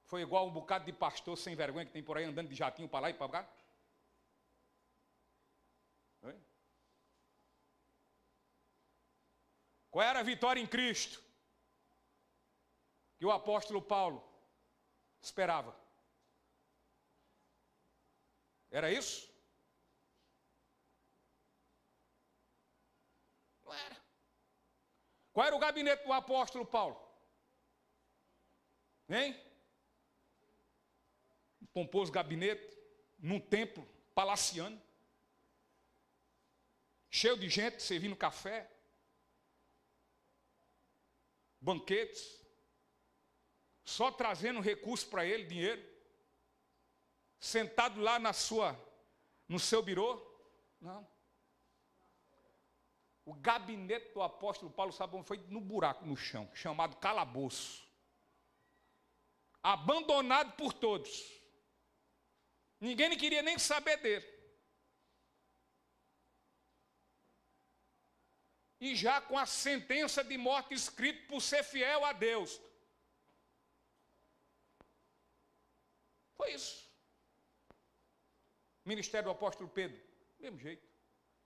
Foi igual um bocado de pastor sem vergonha que tem por aí andando de jatinho para lá e para cá? Oi? Qual era a vitória em Cristo que o apóstolo Paulo esperava? Era isso? Não era. Qual era o gabinete do apóstolo Paulo? Hein? Um pomposo gabinete, num templo palaciano, cheio de gente servindo café, banquetes, só trazendo recurso para ele, dinheiro. Sentado lá no seu birô? Não. O gabinete do apóstolo Paulo, sabe onde foi? No buraco no chão, chamado calabouço. Abandonado por todos. Ninguém queria nem saber dele. E já com a sentença de morte escrita por ser fiel a Deus. Foi isso. Ministério do apóstolo Pedro, mesmo jeito.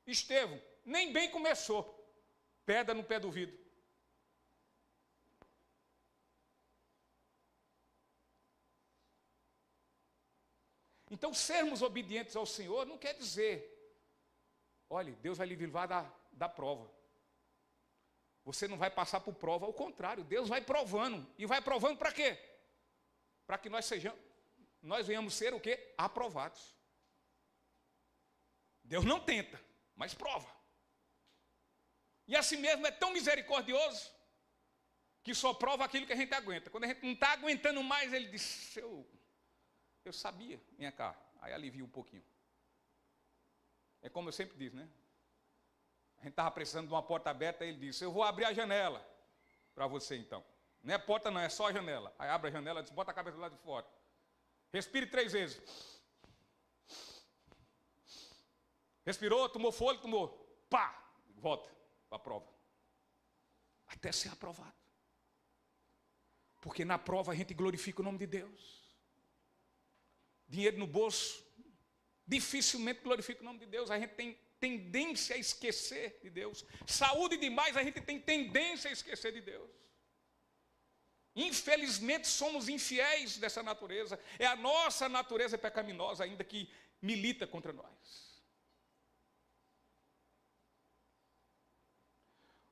Estevão, nem bem começou. Pedra no pé do vidro. Então, sermos obedientes ao Senhor não quer dizer, olha, Deus vai lhe livrar da prova. Você não vai passar por prova, ao contrário, Deus vai provando. E vai provando para quê? Para que nós venhamos ser o quê? Aprovados. Deus não tenta, mas prova. E assim mesmo é tão misericordioso que só prova aquilo que a gente aguenta. Quando a gente não está aguentando mais, ele diz, eu sabia, vem cá. Aí alivia um pouquinho. É como eu sempre digo, né? A gente estava precisando de uma porta aberta, ele disse, eu vou abrir a janela para você então. Não é porta não, é só a janela. Aí abre a janela, diz, bota a cabeça do lado de fora. Respire 3 vezes. Respirou, tomou fôlego, tomou. Pá! Volta para a prova. Até ser aprovado. Porque na prova a gente glorifica o nome de Deus. Dinheiro no bolso, dificilmente glorifica o nome de Deus. A gente tem tendência a esquecer de Deus. Saúde demais, a gente tem tendência a esquecer de Deus. Infelizmente somos infiéis dessa natureza. É a nossa natureza pecaminosa ainda que milita contra nós.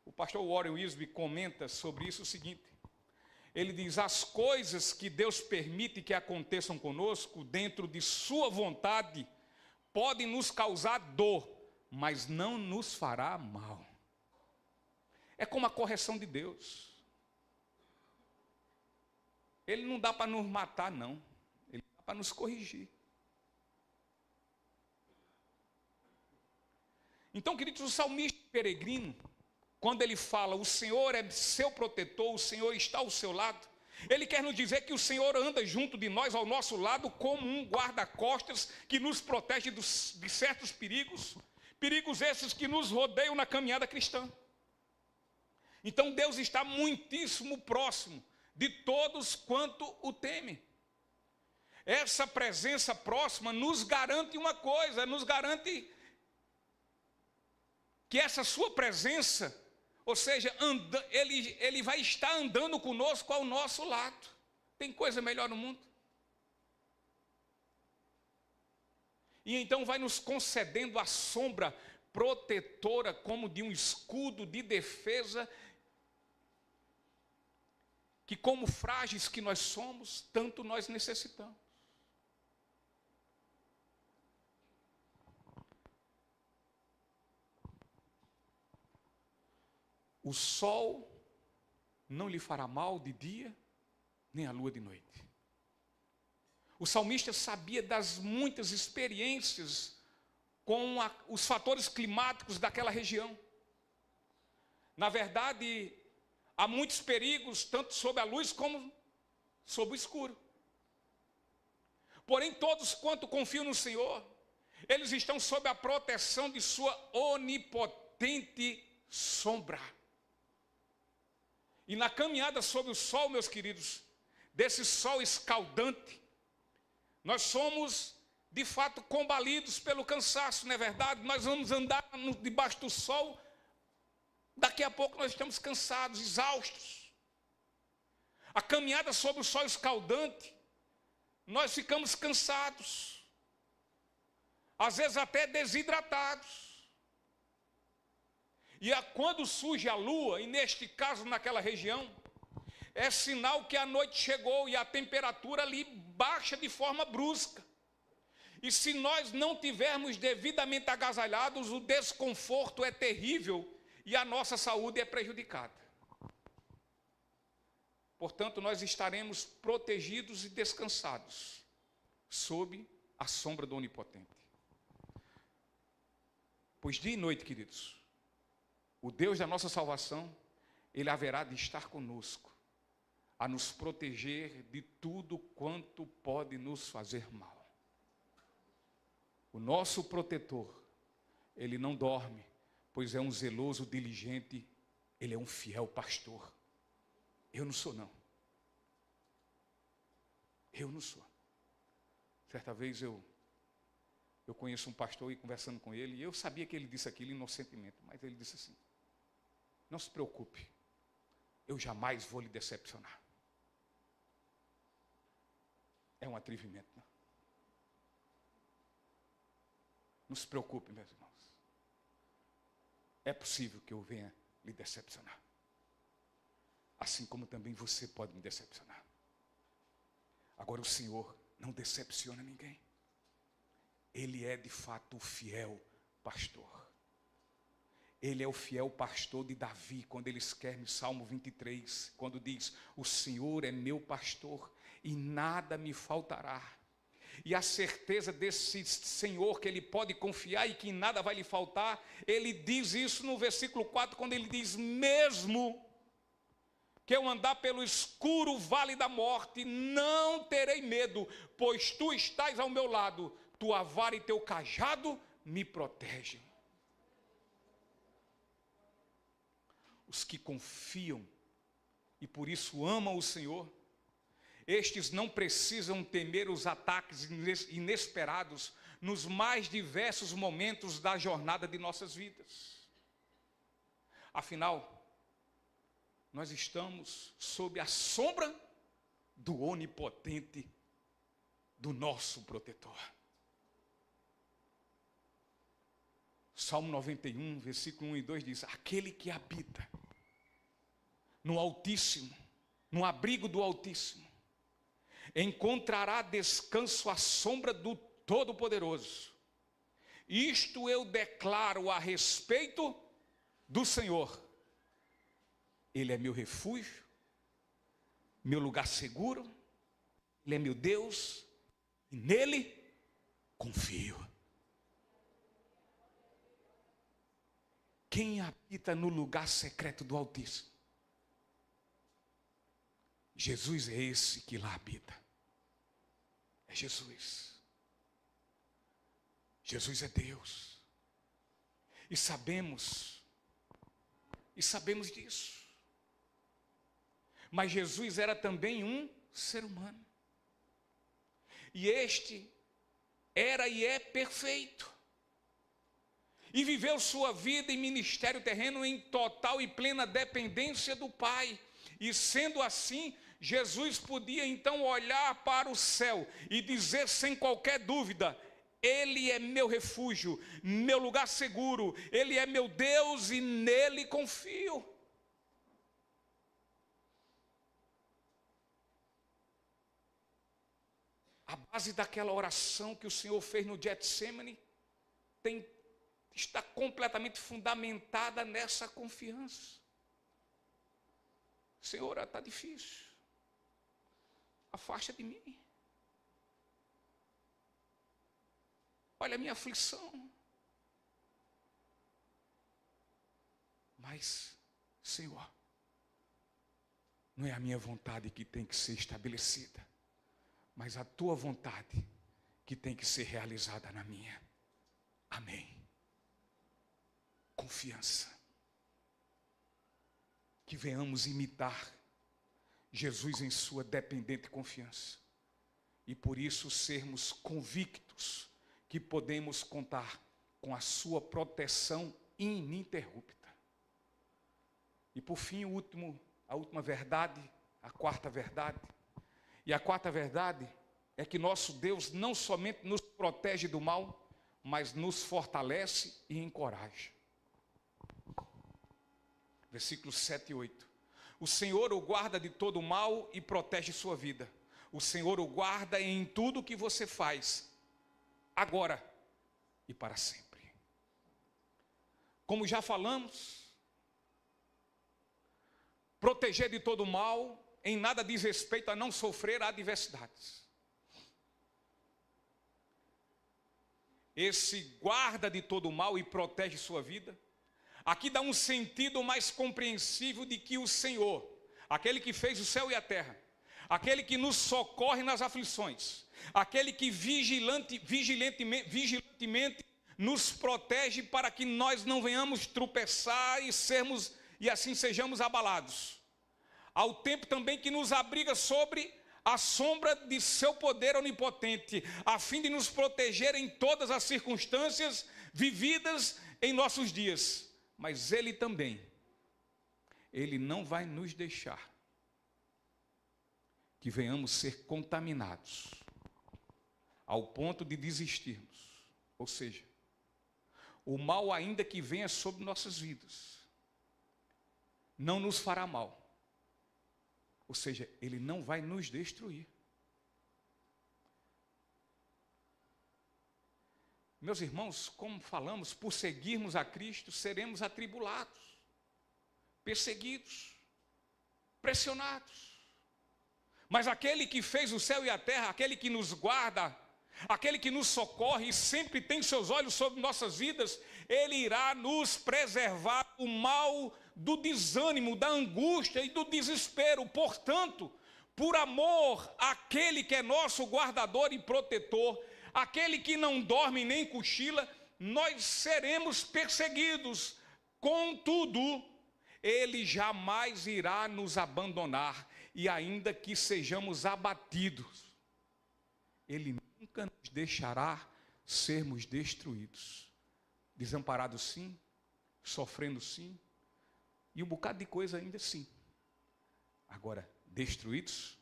O pastor Warren Wiersbe comenta sobre isso o seguinte. Ele diz, as coisas que Deus permite que aconteçam conosco, dentro de sua vontade, podem nos causar dor, mas não nos fará mal. É como a correção de Deus. Ele não dá para nos matar, não. Ele dá para nos corrigir. Então, queridos, o salmista peregrino, quando ele fala, o Senhor é seu protetor, o Senhor está ao seu lado, ele quer nos dizer que o Senhor anda junto de nós, ao nosso lado, como um guarda-costas que nos protege de certos perigos, perigos esses que nos rodeiam na caminhada cristã. Então Deus está muitíssimo próximo de todos quanto o temem. Essa presença próxima nos garante uma coisa, nos garante que essa sua presença, ou seja, ele vai estar andando conosco ao nosso lado. Tem coisa melhor no mundo? E então vai nos concedendo a sombra protetora como de um escudo de defesa, que como frágeis que nós somos, tanto nós necessitamos. O sol não lhe fará mal de dia, nem a lua de noite. O salmista sabia das muitas experiências com os fatores climáticos daquela região. Na verdade, há muitos perigos, tanto sob a luz como sob o escuro. Porém, todos quanto confiam no Senhor, eles estão sob a proteção de sua onipotente sombra. E na caminhada sob o sol, meus queridos, desse sol escaldante, nós somos, de fato, combalidos pelo cansaço, não é verdade? Nós vamos andar debaixo do sol, daqui a pouco nós estamos cansados, exaustos. A caminhada sob o sol escaldante, nós ficamos cansados, às vezes até desidratados. E quando surge a lua, e neste caso naquela região, é sinal que a noite chegou e a temperatura ali baixa de forma brusca. E se nós não tivermos devidamente agasalhados, o desconforto é terrível e a nossa saúde é prejudicada. Portanto, nós estaremos protegidos e descansados sob a sombra do Onipotente. Pois dia e noite, queridos, o Deus da nossa salvação, Ele haverá de estar conosco, a nos proteger de tudo quanto pode nos fazer mal. O nosso protetor, Ele não dorme, pois é um zeloso diligente, Ele é um fiel pastor. Eu não sou, não. Eu não sou. Certa vez eu conheço um pastor e conversando com ele, e eu sabia que ele disse aquilo inocentemente, mas ele disse assim, não se preocupe, eu jamais vou lhe decepcionar. É um atrevimento, não? Não se preocupe, meus irmãos. É possível que eu venha lhe decepcionar. Assim como também você pode me decepcionar. Agora o Senhor não decepciona ninguém. Ele é de fato o fiel pastor. Ele é o fiel pastor de Davi, quando ele escreve no Salmo 23, quando diz: o Senhor é meu pastor e nada me faltará. E a certeza desse Senhor, que ele pode confiar e que nada vai lhe faltar, ele diz isso no versículo 4, quando ele diz: mesmo que eu andar pelo escuro vale da morte, não terei medo, pois tu estás ao meu lado, tua vara e teu cajado me protegem. Os que confiam e por isso amam o Senhor, estes não precisam temer os ataques inesperados nos mais diversos momentos da jornada de nossas vidas. Afinal, nós estamos sob a sombra do onipotente, do nosso protetor. Salmo 91, versículo 1 e 2 diz: aquele que habita no Altíssimo, no abrigo do Altíssimo, encontrará descanso à sombra do Todo-Poderoso. Isto eu declaro a respeito do Senhor. Ele é meu refúgio, meu lugar seguro, Ele é meu Deus, e nele confio. Quem habita no lugar secreto do Altíssimo? Jesus é esse que lá habita. É Jesus. Jesus é Deus. E sabemos disso. Mas Jesus era também um ser humano. E este era e é perfeito. E viveu sua vida e ministério terreno em total e plena dependência do Pai. E sendo assim, Jesus podia então olhar para o céu e dizer sem qualquer dúvida: Ele é meu refúgio, meu lugar seguro, Ele é meu Deus e nele confio. A base daquela oração que o Senhor fez no Getsêmani está completamente fundamentada nessa confiança. Senhor, está difícil. Afasta de mim. Olha a minha aflição. Mas, Senhor, não é a minha vontade que tem que ser estabelecida, mas a tua vontade que tem que ser realizada na minha. Amém. Confiança. Que venhamos imitar Jesus em sua dependente confiança. E por isso sermos convictos que podemos contar com a sua proteção ininterrupta. E por fim, a última verdade, a quarta verdade. E a quarta verdade é que nosso Deus não somente nos protege do mal, mas nos fortalece e encoraja. Versículos 7 e 8. O Senhor o guarda de todo mal e protege sua vida. O Senhor o guarda em tudo que você faz, agora e para sempre. Como já falamos, proteger de todo mal em nada diz respeito a não sofrer adversidades. Esse guarda de todo mal e protege sua vida, aqui dá um sentido mais compreensível de que o Senhor, aquele que fez o céu e a terra, aquele que nos socorre nas aflições, aquele que vigilantemente nos protege para que nós não venhamos tropeçar e assim sejamos abalados. Ao tempo também que nos abriga sobre a sombra de seu poder onipotente, a fim de nos proteger em todas as circunstâncias vividas em nossos dias. Mas Ele também Ele não vai nos deixar que venhamos ser contaminados ao ponto de desistirmos. Ou seja, o mal, ainda que venha sobre nossas vidas, não nos fará mal. Ou seja, ele não vai nos destruir. Meus irmãos, como falamos, por seguirmos a Cristo, seremos atribulados, perseguidos, pressionados. Mas aquele que fez o céu e a terra, aquele que nos guarda, aquele que nos socorre e sempre tem seus olhos sobre nossas vidas, ele irá nos preservar do mal, do desânimo, da angústia e do desespero. Portanto, por amor àquele que é nosso guardador e protetor, aquele que não dorme nem cochila, nós seremos perseguidos. Contudo, ele jamais irá nos abandonar, e ainda que sejamos abatidos, ele nunca nos deixará sermos destruídos. Desamparados sim, sofrendo sim, e um bocado de coisa ainda sim. Agora, destruídos?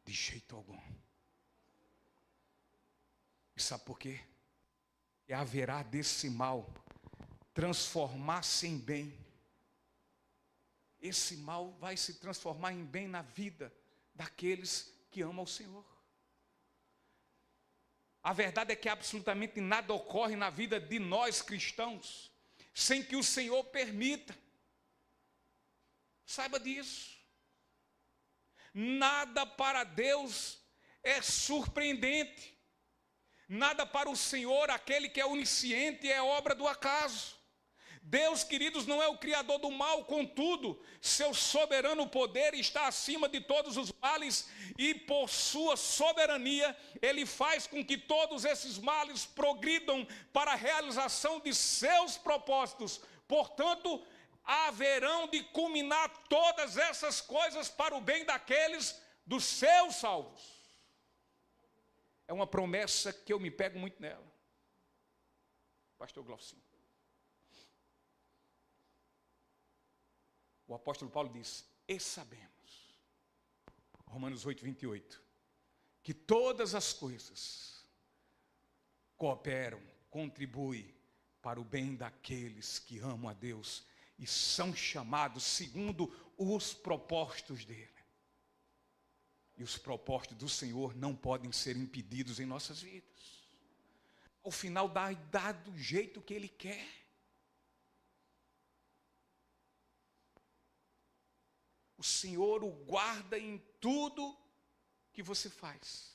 De jeito algum. E sabe por quê? E haverá desse mal transformar-se em bem. Esse mal vai se transformar em bem na vida daqueles que amam o Senhor. A verdade é que absolutamente nada ocorre na vida de nós cristãos sem que o Senhor permita. Saiba disso. Nada para Deus é surpreendente. Nada para o Senhor, aquele que é onisciente, é obra do acaso. Deus, queridos, não é o criador do mal, contudo, seu soberano poder está acima de todos os males e por sua soberania, ele faz com que todos esses males progridam para a realização de seus propósitos. Portanto, haverão de culminar todas essas coisas para o bem daqueles dos seus salvos. É uma promessa que eu me pego muito nela. Pastor Glaucinho. O apóstolo Paulo diz, e sabemos, Romanos 8, 28, que todas as coisas cooperam, contribuem para o bem daqueles que amam a Deus e são chamados segundo os propósitos dele. E os propósitos do Senhor não podem ser impedidos em nossas vidas. Ao final dá do jeito que ele quer. O Senhor o guarda em tudo que você faz,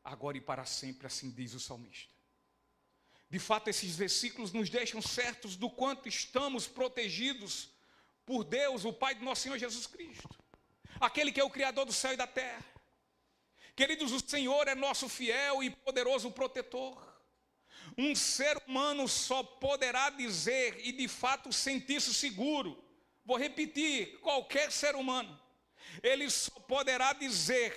agora e para sempre, assim diz o salmista. De fato, esses versículos nos deixam certos do quanto estamos protegidos por Deus, o Pai do nosso Senhor Jesus Cristo, aquele que é o Criador do céu e da terra. Queridos, o Senhor é nosso fiel e poderoso protetor. Um ser humano só poderá dizer e de fato sentir-se seguro. Vou repetir, qualquer ser humano, ele só poderá dizer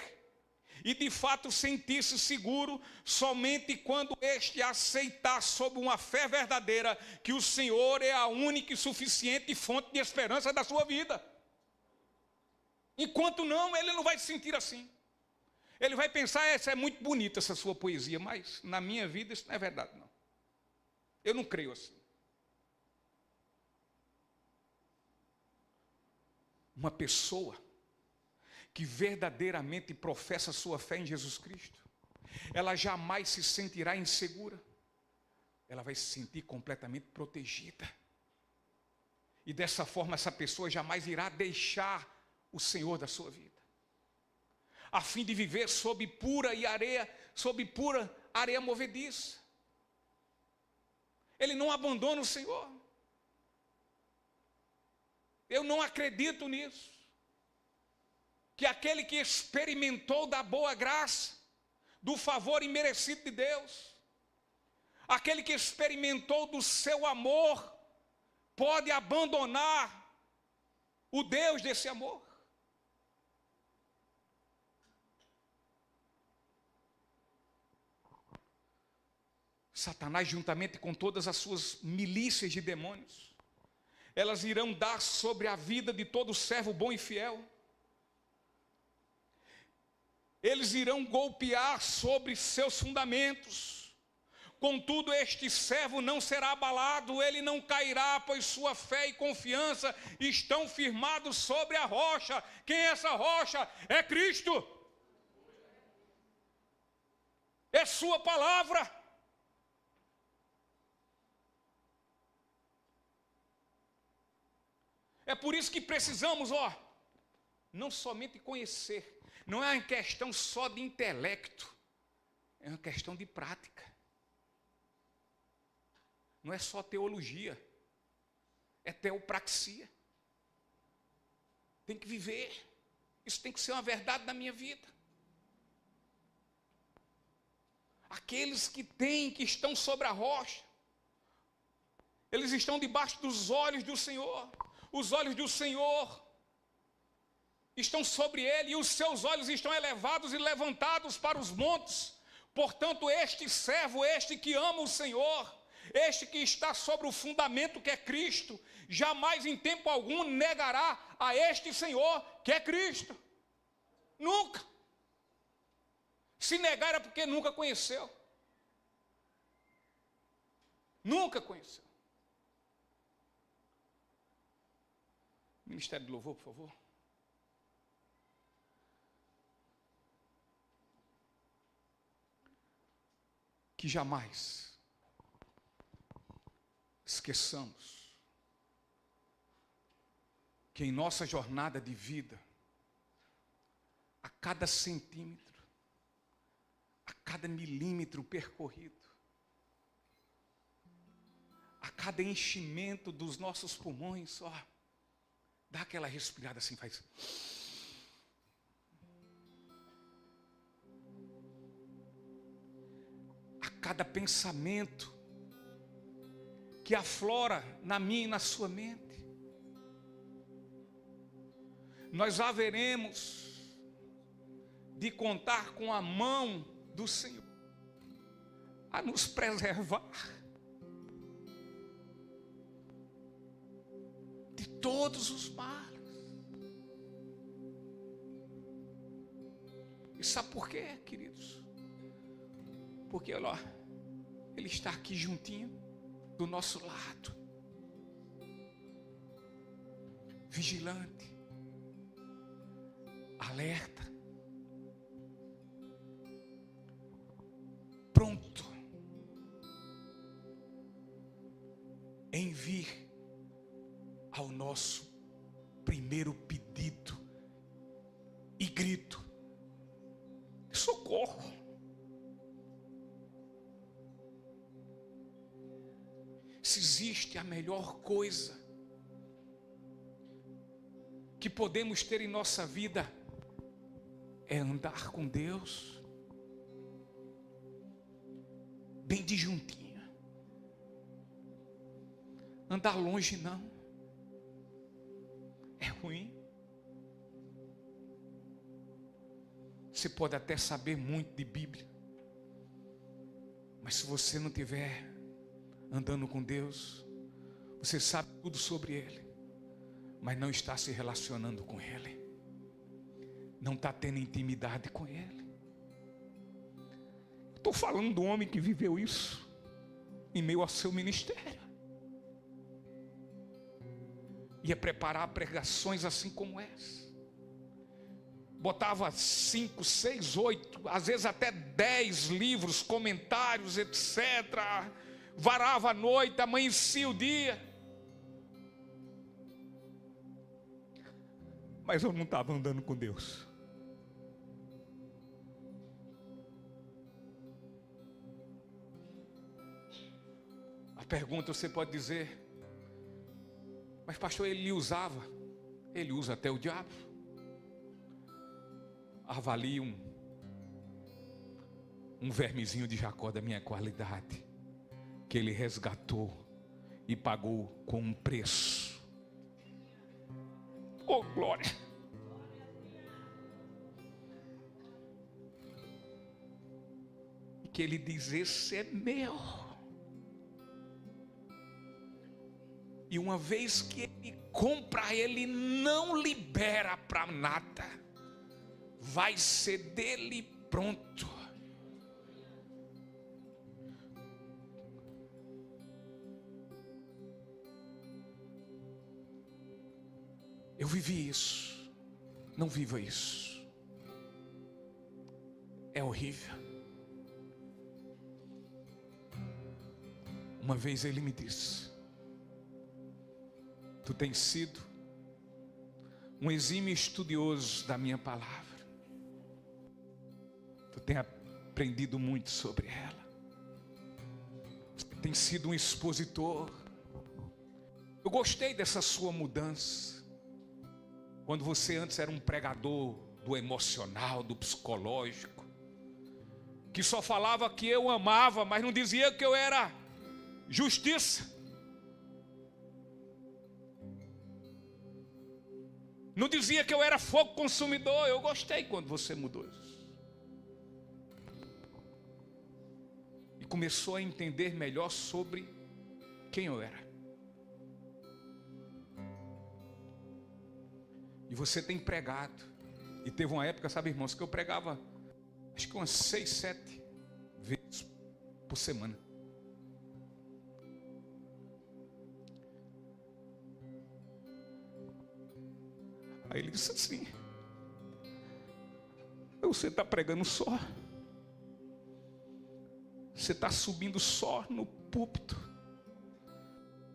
e de fato sentir-se seguro somente quando este aceitar sob uma fé verdadeira que o Senhor é a única e suficiente fonte de esperança da sua vida. Enquanto não, ele não vai se sentir assim. Ele vai pensar, essa é muito bonita essa sua poesia, mas na minha vida isso não é verdade não. Eu não creio assim. Uma pessoa que verdadeiramente professa sua fé em Jesus Cristo, ela jamais se sentirá insegura, ela vai se sentir completamente protegida. E dessa forma essa pessoa jamais irá deixar o Senhor da sua vida, a fim de viver sob pura areia movediça. Ele não abandona o Senhor. Eu não acredito nisso. Que aquele que experimentou da boa graça, do favor imerecido de Deus, aquele que experimentou do seu amor, pode abandonar o Deus desse amor. Satanás, juntamente com todas as suas milícias de demônios, elas irão dar sobre a vida de todo servo bom e fiel. Eles irão golpear sobre seus fundamentos. Contudo, este servo não será abalado, ele não cairá, pois sua fé e confiança estão firmados sobre a rocha. Quem é essa rocha? É Cristo. É sua palavra. É por isso que precisamos, não somente conhecer, não é uma questão só de intelecto, é uma questão de prática. Não é só teologia, é teopraxia. Tem que viver, isso tem que ser uma verdade na minha vida. Aqueles que estão sobre a rocha, eles estão debaixo dos olhos do Senhor. Os olhos do Senhor estão sobre ele, e os seus olhos estão elevados e levantados para os montes. Portanto, este servo, este que ama o Senhor, este que está sobre o fundamento que é Cristo, jamais em tempo algum negará a este Senhor que é Cristo. Nunca. Se negar é porque nunca conheceu. Nunca conheceu. Ministério de Louvor, por favor. Que jamais esqueçamos que em nossa jornada de vida, a cada centímetro, a cada milímetro percorrido, a cada enchimento dos nossos pulmões, dá aquela respirada assim, faz. A cada pensamento que aflora na minha e na sua mente, nós haveremos de contar com a mão do Senhor a nos preservar de todos os males. E sabe por quê, queridos? Porque, olha, Ele está aqui juntinho do nosso lado, vigilante, alerta, pronto em vir ao nosso primeiro pedido e grito de socorro. Se existe a melhor coisa que podemos ter em nossa vida, é andar com Deus bem de juntinho. Andar longe não, é ruim. Você pode até saber muito de Bíblia, mas se você não tiver andando com Deus, você sabe tudo sobre Ele, mas não está se relacionando com Ele, não está tendo intimidade com Ele. Estou falando do homem que viveu isso em meio ao seu ministério. Ia preparar pregações assim como essa. Botava 5, 6, 8, às vezes até 10 livros, comentários, etc. Varava a noite, amanhecia o dia. Mas eu não estava andando com Deus. A pergunta você pode dizer: mas pastor, ele usava? Ele usa até o diabo. Avalie um vermezinho de Jacó da minha qualidade, que ele resgatou e pagou com um preço. Oh, glória! E que ele diz: esse é meu. E uma vez que compra ele não libera para nada. Vai ser dele pronto. Eu vivi isso. Não viva isso. É horrível. Uma vez ele me disse: tu tens sido um exímio estudioso da minha palavra. Tu tens aprendido muito sobre ela. Você tem sido um expositor. Eu gostei dessa sua mudança. Quando você antes era um pregador do emocional, do psicológico, que só falava que eu amava, mas não dizia que eu era justiça. Não dizia que eu era fogo consumidor. Eu gostei quando você mudou isso. E começou a entender melhor sobre quem eu era. E você tem pregado. E teve uma época, sabe, irmãos, que eu pregava acho que umas 6, 7 vezes por semana. Aí ele disse assim: você está pregando só. Você está subindo só no púlpito.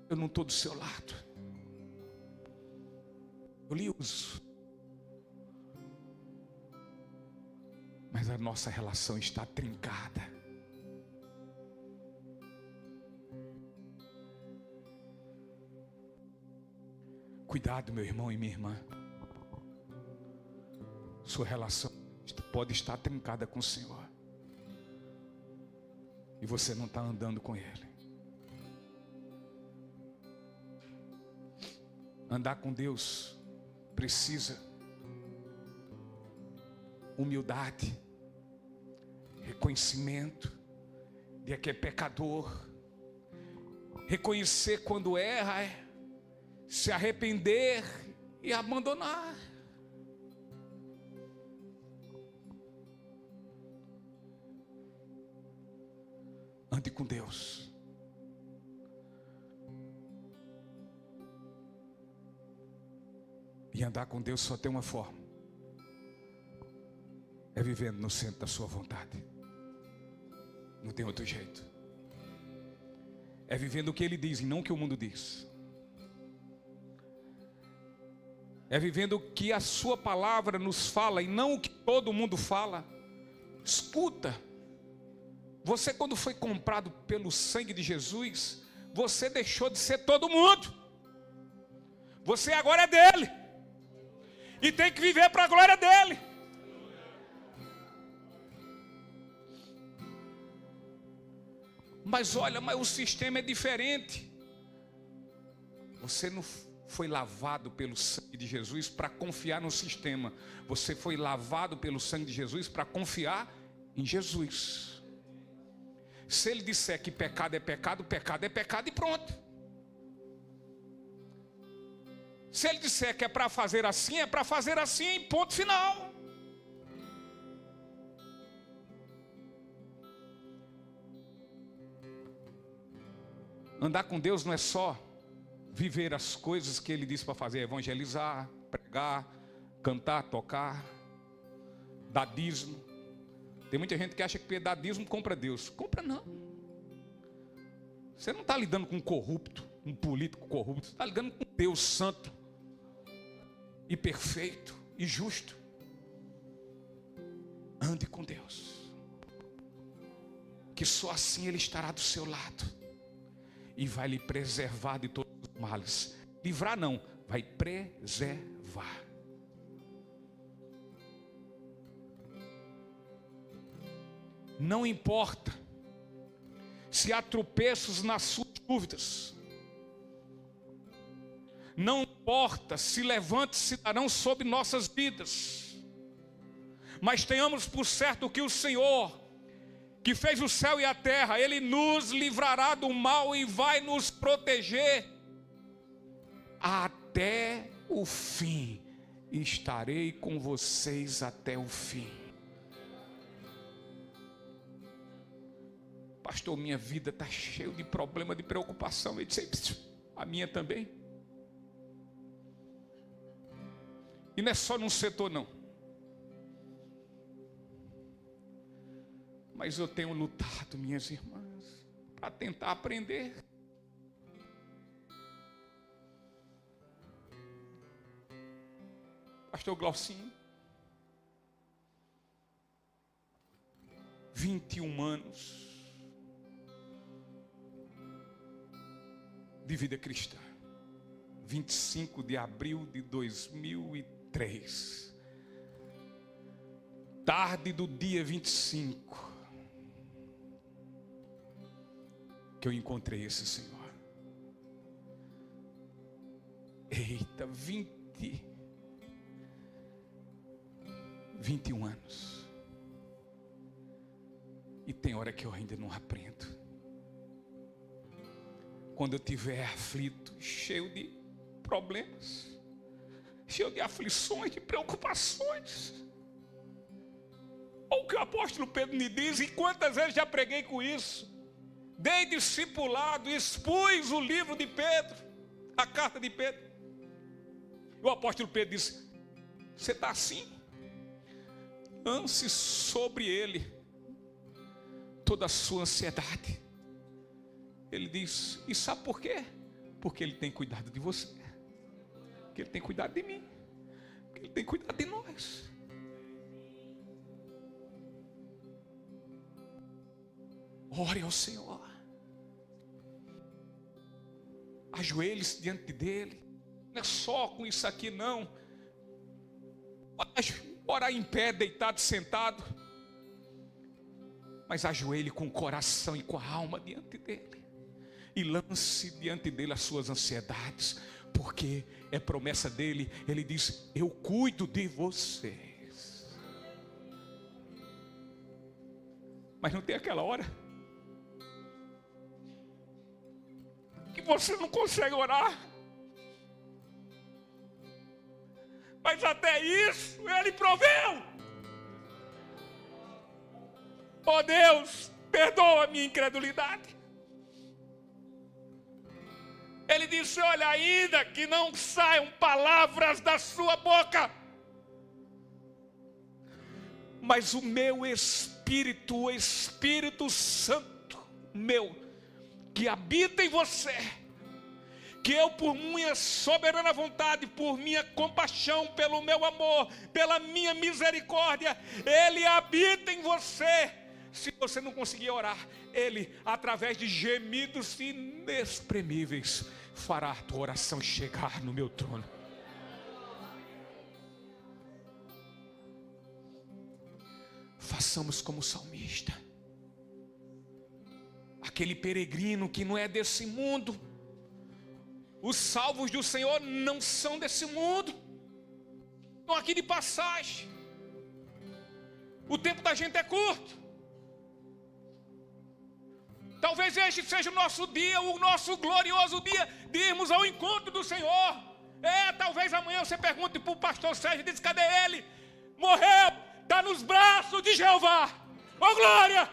Eu não estou do seu lado. Eu lhe uso. Mas a nossa relação está trincada. Cuidado, meu irmão e minha irmã. Sua relação pode estar trincada com o Senhor. E você não está andando com Ele. Andar com Deus precisa humildade, reconhecimento de que é pecador, reconhecer quando erra, se arrepender e abandonar. Ande com Deus. E andar com Deus só tem uma forma: é vivendo no centro da sua vontade. Não tem outro jeito. É vivendo o que Ele diz e não o que o mundo diz. É vivendo o que a sua palavra nos fala e não o que todo mundo fala. Escuta. Você, quando foi comprado pelo sangue de Jesus, você deixou de ser todo mundo. Você agora é dele. E tem que viver para a glória dele. Mas olha, mas o sistema é diferente. Você não foi lavado pelo sangue de Jesus para confiar no sistema. Você foi lavado pelo sangue de Jesus para confiar em Jesus. Se ele disser que pecado é pecado, pecado é pecado e pronto. Se ele disser que é para fazer assim, é para fazer assim, ponto final. Andar com Deus não é só viver as coisas que Ele disse para fazer: evangelizar, pregar, cantar, tocar, dar dízimo. Tem muita gente que acha que dar dízimo compra Deus. Compra não. Você não está lidando com um corrupto, um político corrupto. Você está lidando com um Deus santo e perfeito e justo. Ande com Deus, que só assim Ele estará do seu lado e vai lhe preservar de todos os males. Livrar não, vai preservar. Não importa se há tropeços nas suas dúvidas. Não importa se levantes se darão sobre nossas vidas. Mas tenhamos por certo que o Senhor, que fez o céu e a terra, Ele nos livrará do mal e vai nos proteger até o fim, e estarei com vocês até o fim. Pastor, minha vida está cheia de problema, de preocupação. Ele disse: a minha também. E não é só num setor não. Mas eu tenho lutado, minhas irmãs, para tentar aprender. Pastor Glaucinho, 21 anos de vida cristã. 25 de abril de 2003. Tarde do dia 25, que eu encontrei esse Senhor. Eita, 21 anos. E tem hora que eu ainda não aprendo. Quando eu estiver aflito, cheio de problemas, cheio de aflições, de preocupações. Olha o que o apóstolo Pedro me diz, e quantas vezes já preguei com isso. Dei discipulado, expus o livro de Pedro, a carta de Pedro. O apóstolo Pedro disse: você está assim? Lance sobre ele toda a sua ansiedade. Ele diz: e sabe por quê? Porque ele tem cuidado de você, porque ele tem cuidado de mim, porque ele tem cuidado de nós. Ore ao Senhor, ajoelhe-se diante dele. Não é só com isso aqui não. Orar em pé, deitado, sentado, mas ajoelhe com o coração e com a alma diante dele, e lance diante dele as suas ansiedades, porque é promessa dele. Ele diz: eu cuido de vocês. Mas não tem aquela hora que você não consegue orar, mas até isso ele proveu. Oh Deus, perdoa a minha incredulidade. Ele disse: olha, ainda que não saiam palavras da sua boca, mas o meu Espírito, o Espírito Santo meu, que habita em você, que eu, por minha soberana vontade, por minha compaixão, pelo meu amor, pela minha misericórdia, ele habita em você. Se você não conseguir orar, ele, através de gemidos inexprimíveis, fará a tua oração chegar no meu trono. Façamos como o salmista, aquele peregrino que não é desse mundo. Os salvos do Senhor não são desse mundo, estão aqui de passagem. O tempo da gente é curto. Talvez este seja o nosso dia, o nosso glorioso dia de irmos ao encontro do Senhor. Talvez amanhã você pergunte para o pastor Sérgio e diz: cadê ele? Morreu, está nos braços de Jeová. Oh glória!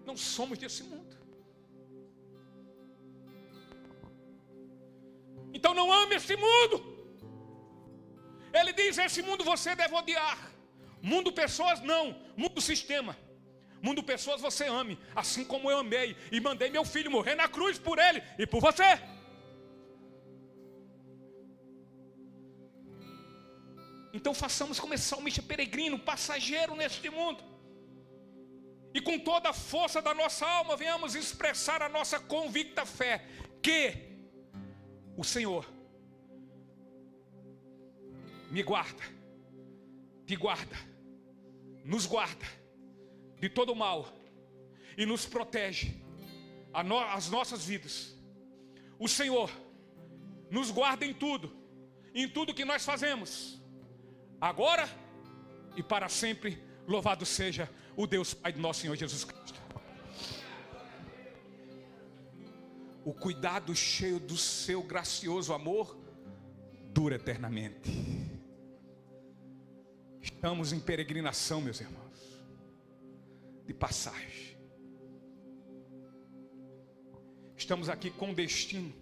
Não somos desse mundo. Então não ame esse mundo. Ele diz: esse mundo você deve odiar. Mundo pessoas não, mundo sistema. Mundo pessoas você ame, assim como eu amei e mandei meu filho morrer na cruz por ele e por você. Então façamos como esse salmista peregrino, passageiro neste mundo, e com toda a força da nossa alma venhamos expressar a nossa convicta fé que o Senhor me guarda, te guarda, nos guarda de todo mal e nos protege as nossas vidas. O Senhor nos guarda em tudo que nós fazemos, agora e para sempre. Louvado seja o Deus Pai de nosso Senhor Jesus Cristo. o cuidado cheio do seu gracioso amor dura eternamente. Estamos em peregrinação, meus irmãos, de passagem. Estamos aqui com destino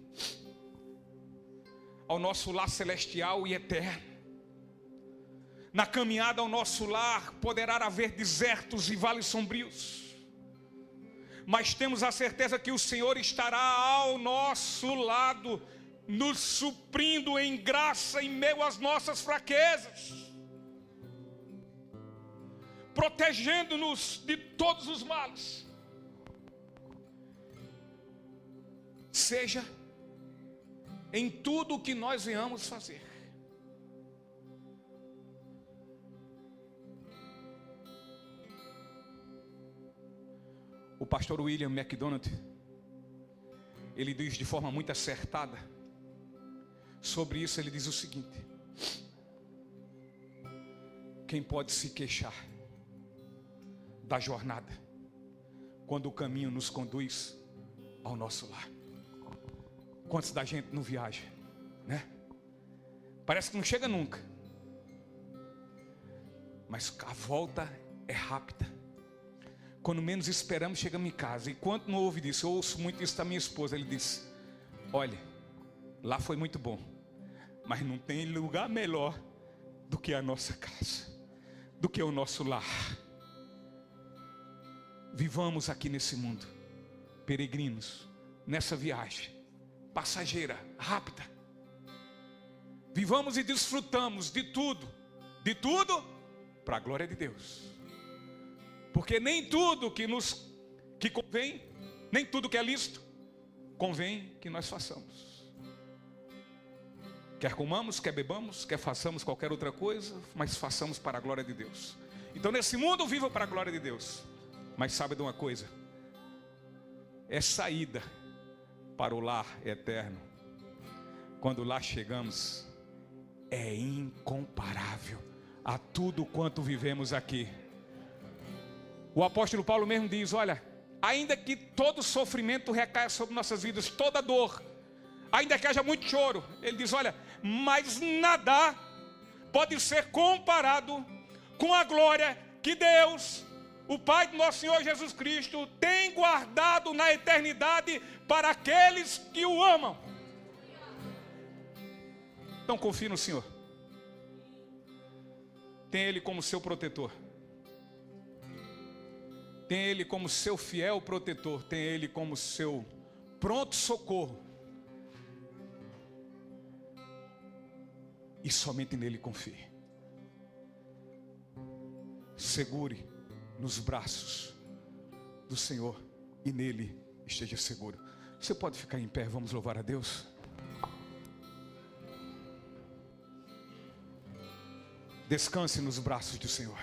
ao nosso lar celestial e eterno. Na caminhada ao nosso lar poderá haver desertos e vales sombrios, mas temos a certeza que o Senhor estará ao nosso lado, nos suprindo em graça em meio às nossas fraquezas, protegendo-nos de todos os males. Seja em tudo o que nós venhamos fazer. O pastor William MacDonald, ele diz de forma muito acertada sobre isso. Ele diz o seguinte: quem pode se queixar da jornada quando o caminho nos conduz ao nosso lar? Quantos da gente não viaja, né? Parece que não chega nunca, mas a volta é rápida. Quando menos esperamos, chegamos em casa. E quanto não ouve disso? Eu ouço muito isso da minha esposa. Ele disse: olha, lá foi muito bom, mas não tem lugar melhor do que a nossa casa, do que o nosso lar. Vivamos aqui nesse mundo, peregrinos, nessa viagem passageira, rápida. Vivamos e desfrutamos de tudo para a glória de Deus. Porque nem tudo que convém, nem tudo que é lícito, convém que nós façamos. Quer comamos, quer bebamos, quer façamos qualquer outra coisa, mas façamos para a glória de Deus. Então nesse mundo viva para a glória de Deus. Mas sabe de uma coisa? É saída para o lar eterno. Quando lá chegamos, é incomparável a tudo quanto vivemos aqui. O apóstolo Paulo mesmo diz: olha, ainda que todo sofrimento recaia sobre nossas vidas, toda dor, ainda que haja muito choro, ele diz: olha, mas nada pode ser comparado com a glória que Deus, o Pai do nosso Senhor Jesus Cristo, tem guardado na eternidade para aqueles que o amam. Então confie no Senhor. Tem Ele como seu protetor. Tem Ele como seu fiel protetor. Tem Ele como seu pronto socorro. E somente nele confie. Segure nos braços do Senhor e nele esteja seguro. Você pode ficar em pé, vamos louvar a Deus. Descanse nos braços do Senhor.